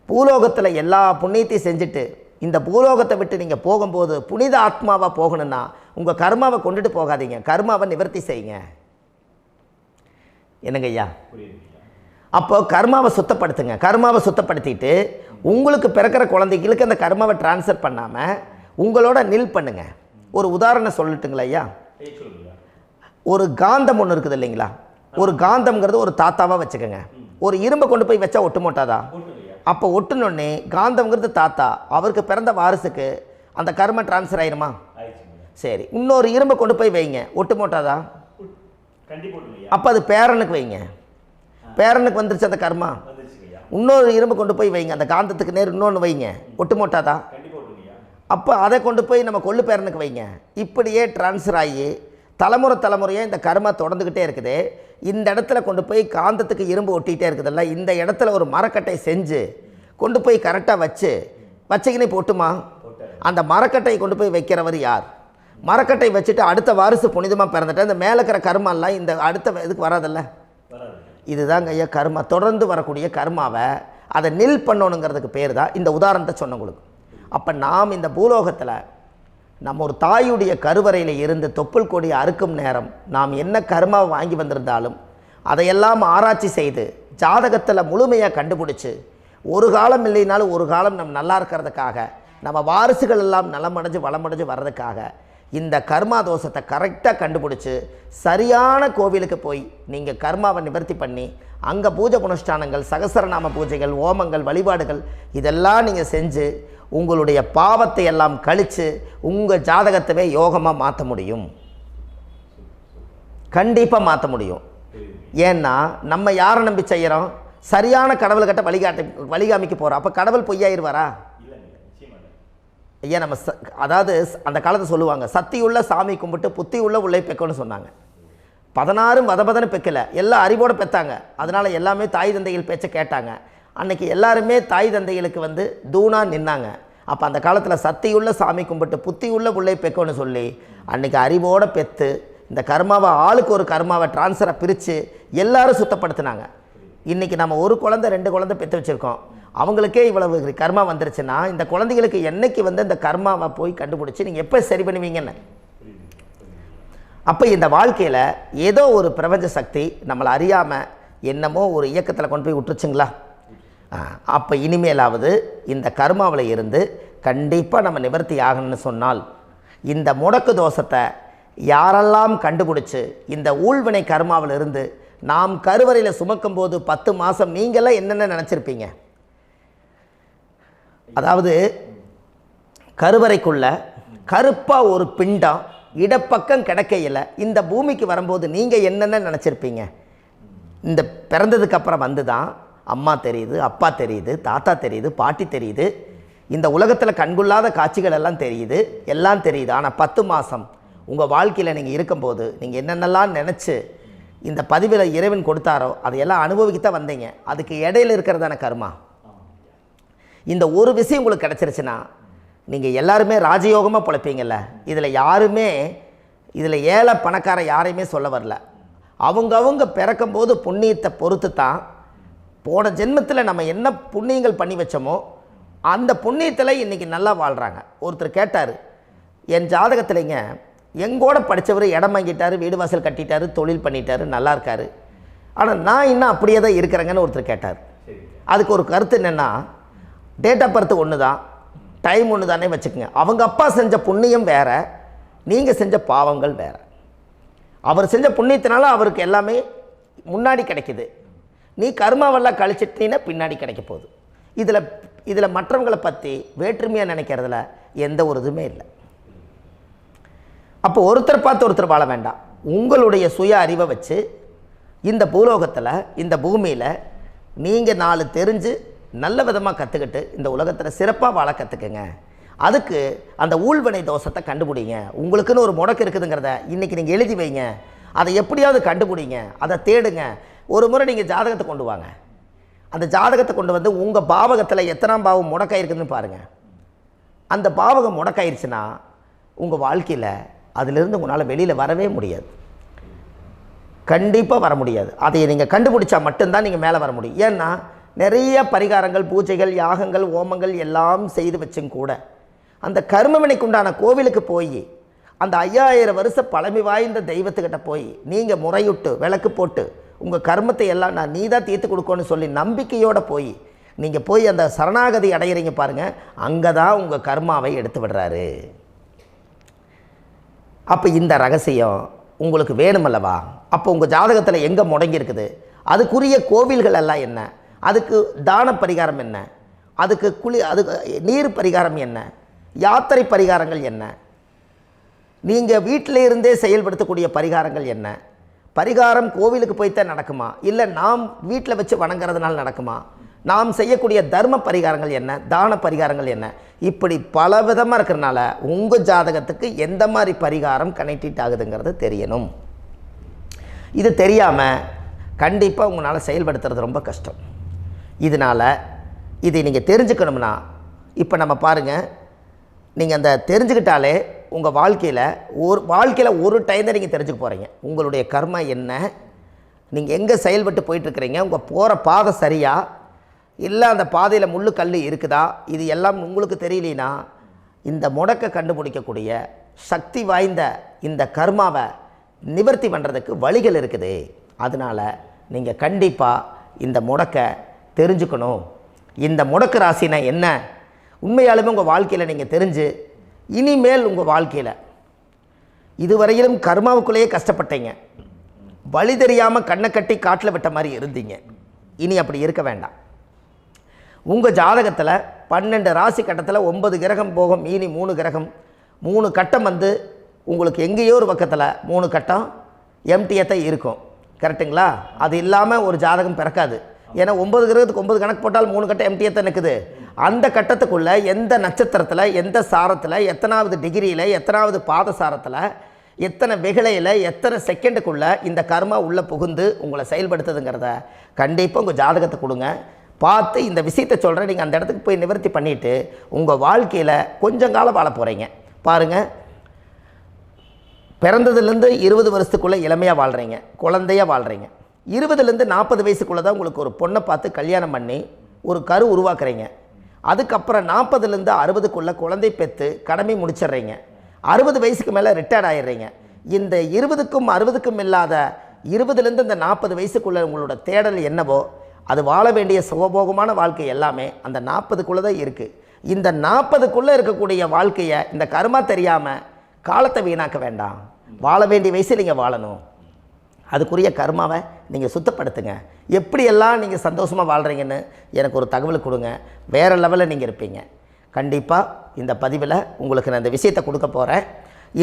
பூலோகத்தில் எல்லா புண்ணியத்தையும் செஞ்சுட்டு இந்த பூலோகத்தை விட்டு நீங்கள் போகும்போது புனித ஆத்மாவாக போகணுன்னா உங்கள் கர்மாவை கொண்டுட்டு போகாதீங்க, கர்மாவை நிவர்த்தி செய்யுங்க. என்னங்க ஐயா? அப்போ கர்மாவை சுத்தப்படுத்துங்க. கர்மாவை சுத்தப்படுத்திட்டு உங்களுக்கு பிறக்கிற குழந்தைகளுக்கு அந்த கர்மாவை டிரான்ஸ்ஃபர் பண்ணாமல் உங்களோட நில் பண்ணுங்க. ஒரு உதாரணம் சொல்லட்டுங்களா ஐயா? ஒரு காந்தம் ஒன்று இருக்குது இல்லைங்களா? ஒரு காந்தம்ங்கிறது ஒரு தாத்தாவாக வச்சுக்கோங்க. ஒரு இரும்பை கொண்டு போய் வச்சா ஒட்டு மோட்டாதா? அப்போ ஒட்டுனோடனே காந்தம்ங்கிறது தாத்தா, அவருக்கு பிறந்த வாரிசுக்கு அந்த கர்ம டிரான்ஸ்ஃபர் ஆயிருமா? சரி, இன்னொரு இரும்பை கொண்டு போய் வைங்க, ஒட்டு மோட்டாதா? அப்போ அது பேரனுக்கு வைங்க, பேரனுக்கு வந்துருச்சு அந்த கர்மா. இன்னொரு இரும்பை கொண்டு போய் வைங்க, அந்த காந்தத்துக்கு நேர் இன்னொன்று வைங்க, ஒட்டு மோட்டாதா? அப்போ அதை கொண்டு போய் நம்ம கொள்ளு பேரனுக்கு வைங்க. இப்படியே டிரான்ஸ்ஃபர் ஆகி தலைமுறையாக இந்த கர்மா தொடர்ந்துக்கிட்டே இருக்குது. இந்த இடத்துல கொண்டு போய் காந்தத்துக்கு இரும்பு ஒட்டிகிட்டே இருக்குதுல்ல, இந்த இடத்துல ஒரு மரக்கட்டை செஞ்சு கொண்டு போய் கரெக்டாக வச்சுக்கினே போட்டுமா? அந்த மரக்கட்டையை கொண்டு போய் வைக்கிறவர் யார்? மரக்கட்டை வச்சுட்டு அடுத்த வாரிசு புனிதமாக பிறந்துட்டு அந்த மேலே இருக்கிற கர்மாலாம் இந்த அடுத்த இதுக்கு வராதில்ல. இதுதாங்க ஐயா கர்மா. தொடர்ந்து வரக்கூடிய கர்மாவை அதை நில் பண்ணணுங்கிறதுக்கு பேர் தான் இந்த உதாரணத்தை சொன்னவங்களுக்கு. அப்போ நாம் இந்த பூலோகத்தில் நம்ம ஒரு தாயுடைய கருவறையில் இருந்து தொப்புள் கொடி அறுக்கும் நேரம் நாம் என்ன கர்மாவை வாங்கி வந்திருந்தாலும் அதையெல்லாம் ஆராய்ச்சி செய்து ஜாதகத்தில் முழுமையாக கண்டுபிடிச்சி ஒரு காலம் இல்லைனாலும் ஒரு காலம் நம்ம நல்லா இருக்கிறதுக்காக, நம்ம வாரிசுகள் எல்லாம் நலமடைஞ்சு வளமடைஞ்சு வர்றதுக்காக இந்த கர்மா தோஷத்தை கரெக்டாக கண்டுபிடிச்சி சரியான கோவிலுக்கு போய் நீங்கள் கர்மாவை நிவர்த்தி பண்ணி அங்கே பூஜை புனஸ்தானங்கள், சகசரநாம பூஜைகள், ஓமங்கள், வழிபாடுகள் இதெல்லாம் நீங்கள் செஞ்சு உங்களுடைய பாவத்தை எல்லாம் கழித்து உங்கள் ஜாதகத்தவே யோகமாக மாற்ற முடியும். கண்டிப்பாக மாற்ற முடியும். ஏன்னா நம்ம யாரை நம்பி செய்கிறோம்? சரியான கடவுள்கிட்ட வழிகாமிக்க போகிறோம். அப்போ கடவுள் பொய்யாயிருவாரா? ஐயா, நம்ம அதாவது அந்த காலத்தை சொல்லுவாங்க, சத்தியுள்ள சாமி கும்பிட்டு புத்தி உள்ள உள்ளே பெக்கணும்னு சொன்னாங்க. 16 வதபதன்னு பெக்கலை, எல்லாம் அறிவோடு பெற்றாங்க. அதனால் எல்லாமே தாய் தந்தைகள் பேச்சை கேட்டாங்க. அன்றைக்கி எல்லாருமே தாய் தந்தைகளுக்கு தூணாக நின்னாங்க. அப்போ அந்த காலத்தில் சத்தியுள்ள சாமி கும்பிட்டு புத்தி உள்ள உள்ளே பெக்கணும்னு சொல்லி அன்றைக்கி அறிவோடு பெற்று இந்த கர்மாவை ஆளுக்கு ஒரு கர்மாவை டிரான்ஸ்ஃபரை பிரித்து எல்லாரும் சுத்தப்படுத்தினாங்க. இன்றைக்கி நம்ம ஒரு குழந்தை 2 குழந்தை பெற்று வச்சுருக்கோம். அவங்களுக்கே இவ்வளவு கர்மா வந்துருச்சுன்னா இந்த குழந்தைகளுக்கு என்னைக்கு இந்த கர்மாவை போய் கண்டுபிடிச்சி நீங்கள் எப்போ சரி பண்ணுவீங்கன்னு. அப்போ இந்த வாழ்க்கையில் ஏதோ ஒரு பிரபஞ்ச சக்தி நம்மளை அறியாமல் என்னமோ ஒரு இயக்கத்தில் கொண்டு போய் விட்டுருச்சுங்களா? அப்போ இனிமேலாவது இந்த கர்மாவில் இருந்து கண்டிப்பாக நம்ம நிவர்த்தி ஆகணும்னு சொன்னால் இந்த முடக்கு தோஷத்தை யாரெல்லாம் கண்டுபிடிச்சி இந்த ஊழ்வினை கர்மாவில் இருந்து நாம் கருவறையில் சுமக்கும் போது 10 மாதம் நீங்களாம் என்னென்ன நினச்சிருப்பீங்க? அதாவது கருவறைக்குள்ள கருப்பாக ஒரு பிண்டம் இடப்பக்கம் கிடக்கையில் இந்த பூமிக்கு வரும்போது நீங்கள் என்னென்ன நினச்சிருப்பீங்க? இந்த பிறந்ததுக்கு அப்புறம் வந்து தான் அம்மா தெரியுது, அப்பா தெரியுது, தாத்தா தெரியுது, பாட்டி தெரியுது, இந்த உலகத்தில் கண்கொள்ளாத காட்சிகள் எல்லாம் தெரியுது, எல்லாம் தெரியுது. ஆனால் 10 மாதம் உங்கள் வாழ்க்கையில் நீங்கள் இருக்கும்போது நீங்கள் என்னென்னலாம் நினச்சி இந்த பதிவில் இறைவன் கொடுத்தாரோ அதையெல்லாம் அனுபவிக்கத்தான் வந்தீங்க. அதுக்கு இடையில இருக்கிறதான கர்மா. இந்த ஒரு விஷயம் உங்களுக்கு கிடச்சிருச்சுன்னா நீங்கள் எல்லாருமே ராஜயோகமாக பிழைப்பீங்கள்ல. இதில் ஏழை பணக்கார யாரையுமே சொல்ல வரல. அவங்க பிறக்கும்போது புண்ணியத்தை பொறுத்து தான் போன ஜென்மத்தில் நம்ம என்ன புண்ணியங்கள் பண்ணி வச்சோமோ அந்த புண்ணியத்தில் இன்றைக்கி நல்லா வாழ்கிறாங்க. ஒருத்தர் கேட்டார், என் ஜாதகத்தில்ங்க எங்கூட படித்தவர் இடம் வாங்கிட்டார், வீடு வாசல் கட்டிட்டார், தொழில் பண்ணிட்டார், நல்லா இருக்கார், ஆனால் நான் இன்னும் அப்படியே தான் இருக்கிறேங்கன்னு ஒருத்தர் கேட்டார். அதுக்கு ஒரு கருத்து என்னென்னா, டேட் ஆஃப் பர்த் ஒன்று தான், டைம் ஒன்று தானே வச்சுக்கோங்க. அவங்க அப்பா செஞ்ச புண்ணியம் வேறு, நீங்கள் செஞ்ச பாவங்கள் வேறு. அவர் செஞ்ச புண்ணியத்தினால அவருக்கு எல்லாமே முன்னாடி கிடைக்கிது. நீ கர்மாவெல்லாம் கழிச்சிட்டினா பின்னாடி கிடைக்க போகுது. இதில் மற்றவங்களை பற்றி வேற்றுமையாக நினைக்கிறதுல எந்த ஒரு இதுவுமே இல்லை. அப்போ ஒருத்தர் பார்த்து ஒருத்தர் வாழ வேண்டாம். உங்களுடைய சுய அறிவை வச்சு இந்த பூலோகத்தில் இந்த பூமியில் நீங்கள் 4 தெரிஞ்சு நல்ல விதமாக கற்றுக்கிட்டு இந்த உலகத்தில் சிறப்பாக வாழ கற்றுக்குங்க. அதுக்கு அந்த ஊழ்வினை தோஷத்தை கண்டுபிடிங்க. உங்களுக்குன்னு ஒரு முடக்கு இருக்குதுங்கிறத இன்றைக்கி நீங்கள் எழுதி வைங்க. அதை எப்படியாவது கண்டுபிடிங்க, அதை தேடுங்க. ஒரு முறை நீங்கள் ஜாதகத்தை கொண்டு வாங்க. அந்த ஜாதகத்தை கொண்டு வந்து உங்கள் பாவகத்தில் எத்தனாம் பாவம் முடக்காயிருக்குதுன்னு பாருங்கள். அந்த பாவகம் முடக்காயிருச்சுன்னா உங்கள் வாழ்க்கையில் அதிலிருந்து உங்களால் வெளியில் வரவே முடியாது, கண்டிப்பாக வர முடியாது. அதை நீங்கள் கண்டுபிடிச்சா மட்டும்தான் நீங்கள் மேலே வர முடியும். ஏன்னா நிறைய பரிகாரங்கள், பூஜைகள், யாகங்கள், ஓமங்கள் எல்லாம் செய்து வச்சும் கூட அந்த கர்மவினைக்கு உண்டான கோவிலுக்கு போய் அந்த 5000 வருஷ பழமை வாய்ந்த தெய்வத்துக்கிட்ட போய் நீங்கள் முறையிட்டு விளக்கு போட்டு உங்கள் கர்மத்தை எல்லாம் நான் நீ தான் தீர்த்து கொடுக்கணும்னு சொல்லி நம்பிக்கையோடு நீங்கள் போய் அந்த சரணாகதி அடையிறீங்க பாருங்கள், அங்கே தான் உங்கள் கர்மாவை எடுத்து விடுறாரு. அப்போ இந்த ரகசியம் உங்களுக்கு வேணுமல்லவா? அப்போ உங்கள் ஜாதகத்தில் எங்கே முடங்கி அதுக்குரிய கோவில்கள் எல்லாம் என்ன, அதுக்கு தான பரிகாரம் என்ன, அதுக்கு நீர் பரிகாரம் என்ன, யாத்திரை பரிகாரங்கள் என்ன, நீங்கள் வீட்டில் இருந்தே செயல்படுத்தக்கூடிய பரிகாரங்கள் என்ன, பரிகாரம் கோவிலுக்கு போய்த்தான் நடக்குமா, இல்லை நாம் வீட்டில் வச்சு வணங்குறதுனால நடக்குமா, நாம் செய்யக்கூடிய தர்ம பரிகாரங்கள் என்ன, தான பரிகாரங்கள் என்ன, இப்படி பல விதமாக இருக்கிறனால உங்கள் ஜாதகத்துக்கு எந்த மாதிரி பரிகாரம் கனெக்ட் ஆகுதுங்கிறது தெரியணும். இது தெரியாமல் கண்டிப்பாக உங்களால் செயல்படுத்துறது ரொம்ப கஷ்டம். இதனால் இதை நீங்கள் தெரிஞ்சுக்கணும்னா இப்போ நம்ம பாருங்கள், நீங்கள் அந்த தெரிஞ்சுக்கிட்டாலே உங்கள் வாழ்க்கையில் ஒரு டைம் தான் நீங்கள் தெரிஞ்சுக்க போகிறீங்க. உங்களுடைய கர்மா என்ன, நீங்கள் எங்கே செயல்பட்டு போயிட்டுருக்கிறீங்க, உங்கள் போகிற பாதை சரியா இல்லை அந்த பாதையில் முள்ளு கல் இருக்குதா, இது எல்லாம் உங்களுக்கு தெரியலனா இந்த முடக்கை கண்டுபிடிக்கக்கூடிய சக்தி வாய்ந்த இந்த கர்மாவை நிவர்த்தி பண்ணுறதுக்கு வழிகள் இருக்குது. அதனால் நீங்கள் கண்டிப்பாக இந்த முடக்கை தெரிஞ்சுக்கணும். இந்த முடக்கு ராசினா என்ன உண்மையாலுமே உங்கள் வாழ்க்கையில் நீங்கள் தெரிஞ்சு இனிமேல் உங்கள் வாழ்க்கையில் இதுவரையிலும் கர்மாவுக்குள்ளேயே கஷ்டப்பட்டீங்க, வழி தெரியாமல் கண்ணை கட்டி காட்டில் விட்ட மாதிரி இருந்தீங்க. இனி அப்படி இருக்க வேண்டாம். உங்கள் ஜாதகத்தில் 12 ராசி கட்டத்தில் 9 கிரகம் போகும், மீனி 3 கிரகம், 3 கட்டம் வந்து உங்களுக்கு எங்கேயோ ஒரு பக்கத்தில் 3 கட்டம் எம்டியாக தான் இருக்கும். கரெக்டுங்களா? அது இல்லாமல் ஒரு ஜாதகம் பிறக்காது. ஏன்னா 9 கிரகத்துக்கு 9 கணக்கு போட்டால் 3 கட்டம் எம்டியாக தான் நிற்குது. அந்த கட்டத்துக்குள்ளே எந்த நட்சத்திரத்தில், எந்த சாரத்தில், எத்தனாவது டிகிரியில், எத்தனாவது பாதசாரத்தில், எத்தனை வெகுளையில், எத்தனை செகண்டுக்குள்ளே இந்த கர்மா உள்ளே புகுந்து உங்களை செயல்படுத்துதுங்கிறத கண்டிப்பாக உங்கள் ஜாதகத்தை கொடுங்க. பார்த்து இந்த விஷயத்தை சொல்கிறேன், நீங்கள் அந்த இடத்துக்கு போய் நிவர்த்தி பண்ணிவிட்டு உங்கள் வாழ்க்கையில் கொஞ்சம் காலம் வாழ போகிறீங்க. பாருங்கள், பிறந்ததுலேருந்து 20 வருஷத்துக்குள்ளே இளமையாக வாழ்கிறீங்க, குழந்தையாக வாழ்கிறீங்க. 20லேருந்து 40 வயசுக்குள்ளே தான் உங்களுக்கு ஒரு பொண்ணை பார்த்து கல்யாணம் பண்ணி ஒரு கரு உருவாக்குறீங்க. அதுக்கப்புறம் 40லேருந்து 60க்குள்ளே குழந்தை பெற்று கடமை முடிச்சிடுறீங்க. 60 வயசுக்கு மேலே ரிட்டையர்ட் ஆகிடுறீங்க. இந்த 20க்கும் 60க்கும் இல்லாத 20லேருந்து இந்த 40 வயசுக்குள்ளே உங்களோட தேடல் என்னவோ அது வாழ வேண்டிய சுகபோகமான வாழ்க்கை எல்லாமே அந்த 40க்குள்ளே தான் இருக்குது. இந்த 40க்குள்ளே இருக்கக்கூடிய வாழ்க்கையை இந்த கர்மா தெரியாமல் காலத்தை வீணாக்க வேண்டாம். வாழ வேண்டிய வயசில் நீங்கள் வாழணும். அதுக்குரிய கர்மாவை நீங்கள் சுத்தப்படுத்துங்க. எப்படியெல்லாம் நீங்கள் சந்தோஷமாக வாழ்கிறீங்கன்னு எனக்கு ஒரு தகவல் கொடுங்க. வேறு லெவலில் நீங்கள் இருப்பீங்க. கண்டிப்பாக இந்த பதிவில் உங்களுக்கு நான் இந்த விஷயத்தை கொடுக்க போகிறேன்.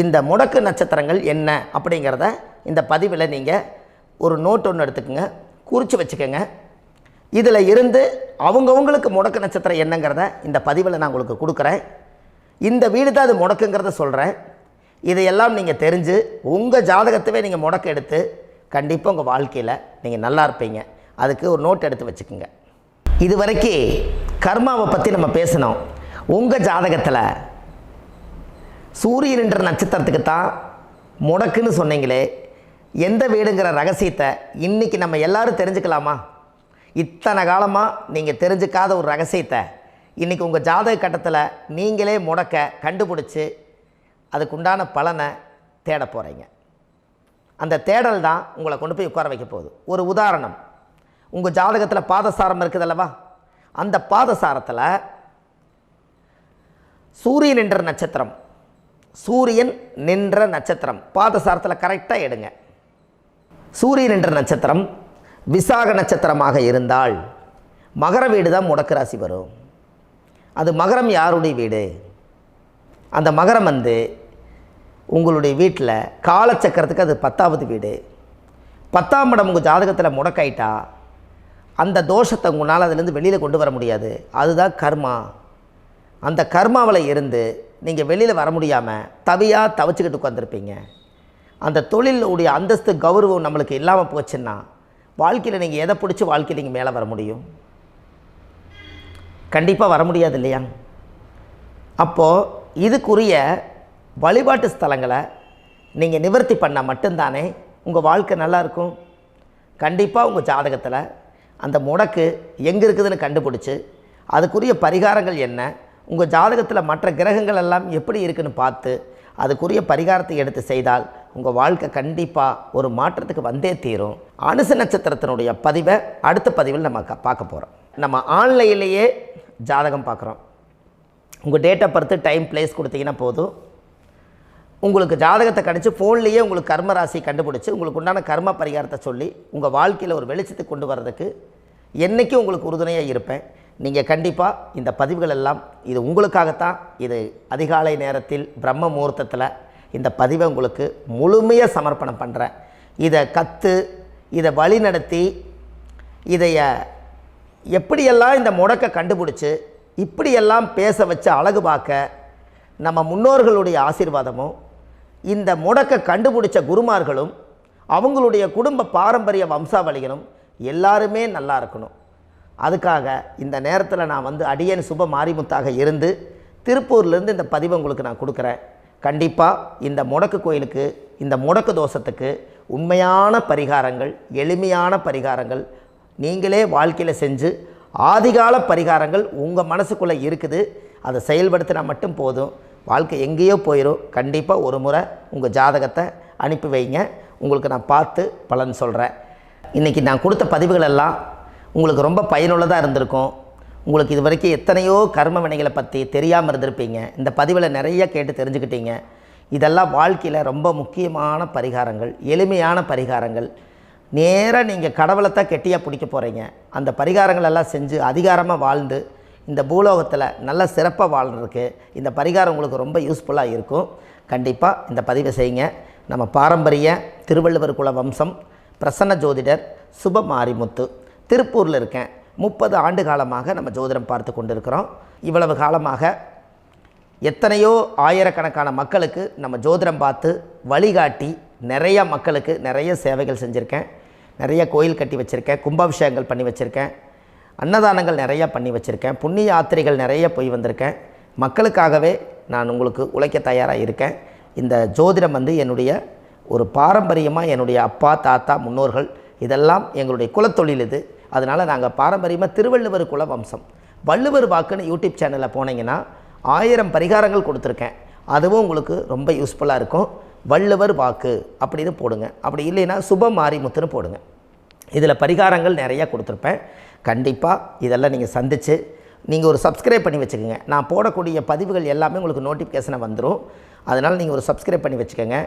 இந்த முடக்கு நட்சத்திரங்கள் என்ன அப்படிங்கிறத இந்த பதிவில் நீங்கள் ஒரு நோட் ஒன்று எடுத்துக்கோங்க, குறித்து வச்சுக்கோங்க. இதில் இருந்து அவங்கவுங்களுக்கு முடக்கு நட்சத்திரம் என்னங்கிறத இந்த பதிவில் நான் உங்களுக்கு கொடுக்குறேன். இந்த வீடு தான் அது முடக்குங்கிறத சொல்கிறேன். இதையெல்லாம் நீங்கள் தெரிஞ்சு உங்கள் ஜாதகத்தவே நீங்கள் முடக்கு எடுத்து கண்டிப்பாக உங்கள் வாழ்க்கையில் நீங்கள் நல்லா இருப்பீங்க. அதுக்கு ஒரு நோட் எடுத்து வச்சுக்கோங்க. இது வரைக்கும் கர்மாவை பற்றி நம்ம பேசினோம். உங்கள் ஜாதகத்தில் சூரியன் என்ற நட்சத்திரத்துக்கு தான் முடக்குன்னு சொன்னீங்களே, எந்த வீடுங்கிற ரகசியத்தை இன்றைக்கி நம்ம எல்லோரும் தெரிஞ்சுக்கலாமா? இத்தனை காலமாக நீங்கள் தெரிஞ்சுக்காத ஒரு ரகசியத்தை இன்றைக்கி உங்கள் ஜாதக கட்டத்தில் நீங்களே முடக்க கண்டுபிடிச்சி அதுக்குண்டான பலனை தேட போகிறீங்க. அந்த தேடல் தான் உங்களை கொண்டு போய் உட்கார வைக்க போகுது. ஒரு உதாரணம், உங்கள் ஜாதகத்தில் பாதசாரம் இருக்குது அல்லவா? அந்த பாதசாரத்தில் சூரியன் என்ற நட்சத்திரம், சூரியன் நின்ற நட்சத்திரம் பாதசாரத்தில் கரெக்டாக எடுங்க. சூரியன் என்ற நட்சத்திரம் விசாக நட்சத்திரமாக இருந்தால் மகர வீடு தான் முடக்கு ராசி வரும். அது மகரம் யாருடைய வீடு? அந்த மகரம் உங்களுடைய வீட்டில் காலச்சக்கரத்துக்கு அது 10வது வீடு. 10ஆம் இடம் உங்கள் ஜாதகத்தில் முடக்காயிட்டா அந்த தோஷத்தை உங்களால் அதிலேருந்து வெளியில் கொண்டு வர முடியாது. அதுதான் கர்மா. அந்த கர்மாவில் இருந்து நீங்கள் வெளியில் வர முடியாமல் தவிச்சுக்கிட்டு உட்காந்துருப்பீங்க. அந்த தொழிலுடைய அந்தஸ்து கௌரவம் நம்மளுக்கு இல்லாமல் போச்சுன்னா வாழ்க்கையில் நீங்கள் எதை பிடிச்சி வாழ்க்கையில் நீங்கள் மேலே வர முடியும்? கண்டிப்பாக வர முடியாது இல்லையா? அப்போது இதுக்குரிய வழிபாட்டு ஸ்தலங்களை நீங்கள் நிவர்த்தி பண்ணால் மட்டும்தானே உங்கள் வாழ்க்கை நல்லாயிருக்கும். கண்டிப்பாக உங்கள் ஜாதகத்தில் அந்த முடக்கு எங்கே இருக்குதுன்னு கண்டுபிடிச்சி அதுக்குரிய பரிகாரங்கள் என்ன, உங்கள் ஜாதகத்தில் மற்ற கிரகங்கள் எல்லாம் எப்படி இருக்குன்னு பார்த்து அதுக்குரிய பரிகாரத்தை எடுத்து செய்தால் உங்கள் வாழ்க்கை கண்டிப்பாக ஒரு மாற்றத்துக்கு வந்தே தீரும். அனுச நட்சத்திரத்தினுடைய பதிவை அடுத்த பதிவில் நம்ம பார்க்க போகிறோம். நம்ம ஆன்லைன்லேயே ஜாதகம் பார்க்குறோம். உங்கள் date of birth, time, place கொடுத்தீங்கன்னா போதும். உங்களுக்கு ஜாதகத்தை கணிச்சு ஃபோன்லேயே உங்களுக்கு கர்ம ராசி கண்டுபிடிச்சி உங்களுக்கு உண்டான கர்ம பரிகாரத்தை சொல்லி உங்கள் வாழ்க்கையில் ஒரு வெளிச்சத்துக்கு கொண்டு வர்றதுக்கு என்றைக்கும் உங்களுக்கு உறுதுணையாக இருப்பேன். நீங்கள் கண்டிப்பாக இந்த பதிவுகள் எல்லாம் இது உங்களுக்காகத்தான். இது அதிகாலை நேரத்தில் பிரம்ம முகூர்த்தத்தில் இந்த பதிவை உங்களுக்கு முழுமையாக சமர்ப்பணம் பண்ணுறேன். இதை இதை வழி நடத்தி இதைய எப்படியெல்லாம் இந்த முடக்க கண்டுபிடிச்சி இப்படியெல்லாம் பேச வச்சு அழகு பார்க்க நம்ம முன்னோர்களுடைய ஆசீர்வாதமும் இந்த முடக்க கண்டுபிடிச்ச குருமார்களும் அவங்களுடைய குடும்ப பாரம்பரிய வம்சாவளிகளும் எல்லாருமே நல்லா இருக்கணும். அதுக்காக இந்த நேரத்தில் நான் அடியேன் சுப மாரிமுத்தாக இருந்து திருப்பூர்லேருந்து இந்த பதிவை உங்களுக்கு நான் கொடுக்குறேன். கண்டிப்பாக இந்த முடக்கு கோயிலுக்கு, இந்த முடக்கு தோஷத்துக்கு உண்மையான பரிகாரங்கள், எளிமையான பரிகாரங்கள் நீங்களே வாழ்க்கையில் செஞ்சு ஆதிகால பரிகாரங்கள் உங்கள் மனசுக்குள்ளே இருக்குது. அதை செயல்படுத்தினா மட்டும் போதும், வாழ்க்கை எங்கேயோ போயிடும். கண்டிப்பாக ஒரு முறை உங்கள் ஜாதகத்தை அனுப்பி வைங்க, உங்களுக்கு நான் பார்த்து பலன் சொல்கிறேன். இன்றைக்கி நான் கொடுத்த பதிவுகள் எல்லாம் உங்களுக்கு ரொம்ப பயனுள்ளதாக இருந்திருக்கும். உங்களுக்கு இது வரைக்கும் எத்தனையோ கர்ம வினைகளை பற்றி தெரியாமல் இருந்திருப்பீங்க. இந்த பதிவில் நிறைய கேட்டு தெரிஞ்சுக்கிட்டீங்க. இதெல்லாம் வாழ்க்கையில் ரொம்ப முக்கியமான பரிகாரங்கள், எளிமையான பரிகாரங்கள். நேராக நீங்கள் கடவுளை தான் கெட்டியாக பிடிக்க போகிறீங்க. அந்த பரிகாரங்கள் எல்லாம் செஞ்சு அதிகாரமாக வாழ்ந்து இந்த பூலோகத்தில் நல்ல சிறப்பாக வாழ்கிறதுக்கு இந்த பரிகாரம் உங்களுக்கு ரொம்ப யூஸ்ஃபுல்லாக இருக்கும். கண்டிப்பாக இந்த பதிவை செய்யுங்க. நம்ம பாரம்பரிய திருவள்ளுவர் குல வம்சம், பிரசன்ன ஜோதிடர் சுப மாரிமுத்து, திருப்பூரில் இருக்கேன். 30 ஆண்டு காலமாக நம்ம ஜோதிடம் பார்த்து கொண்டு இருக்கிறோம். இவ்வளவு காலமாக எத்தனையோ ஆயிரக்கணக்கான மக்களுக்கு நம்ம ஜோதிடம் பார்த்து வழிகாட்டி நிறைய மக்களுக்கு நிறைய சேவைகள் செஞ்சுருக்கேன். நிறைய கோயில் கட்டி வச்சுருக்கேன், கும்பாபிஷேகங்கள் பண்ணி வச்சுருக்கேன், அன்னதானங்கள் நிறையா பண்ணி வச்சுருக்கேன், புண்ணிய யாத்திரைகள் நிறைய போய் வந்திருக்கேன். மக்களுக்காகவே நான் உங்களுக்கு உழைக்க தயாராக இருக்கேன். இந்த ஜோதிடம் என்னுடைய ஒரு பாரம்பரியமாக என்னுடைய அப்பா, தாத்தா, முன்னோர்கள் இதெல்லாம் எங்களுடைய குலத்தொழில் இது. அதனால் நாங்கள் பாரம்பரியமாக திருவள்ளுவர் குல வம்சம். வள்ளுவர் வாக்குன்னு யூடியூப் சேனலில் போனீங்கன்னா 1000 பரிகாரங்கள் கொடுத்துருக்கேன். அதுவும் உங்களுக்கு ரொம்ப யூஸ்ஃபுல்லாக இருக்கும். வள்ளுவர் வாக்கு அப்படின்னு போடுங்க. அப்படி இல்லைன்னா சுப மாரிமுத்துன்னு போடுங்க. இதில் பரிகாரங்கள் நிறையா கொடுத்துருப்பேன். கண்டிப்பாக இதெல்லாம் நீங்கள் சந்தித்து நீங்கள் ஒரு சப்ஸ்கிரைப் பண்ணி வச்சுக்கோங்க. நான் போடக்கூடிய பதிவுகள் எல்லாமே உங்களுக்கு நோட்டிஃபிகேஷனை வந்துடும். அதனால் நீங்கள் ஒரு சப்ஸ்கிரைப் பண்ணி வச்சுக்கோங்க.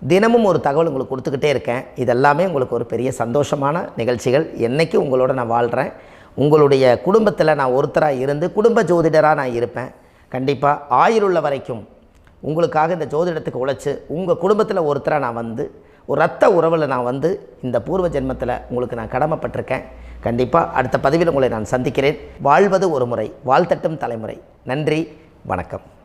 தினமும் ஒரு தகவல் உங்களுக்கு கொடுத்துக்கிட்டே இருக்கேன். இதெல்லாமே உங்களுக்கு ஒரு பெரிய சந்தோஷமான நிகழ்ச்சிகள். என்றைக்கும் உங்களோட நான் வாழ்கிறேன். உங்களுடைய குடும்பத்தில் நான் ஒருத்தராக இருந்து குடும்ப ஜோதிடராக நான் இருப்பேன். கண்டிப்பாக ஆயுளுள்ள வரைக்கும் உங்களுக்காக இந்த ஜோதிடத்துக்கு உழைச்சி உங்கள் குடும்பத்தில் ஒருத்தராக நான் வந்து ஒரு ரத்த உறவில் நான் வந்து இந்த பூர்வ ஜென்மத்தில் உங்களுக்கு நான் கடமைப்பட்டிருக்கேன். கண்டிப்பாக அடுத்த பதிவில் உங்களை நான் சந்திக்கிறேன். வாழ்வது ஒரு முறை, வாழ்த்தட்டும் தலைமுறை. நன்றி, வணக்கம்.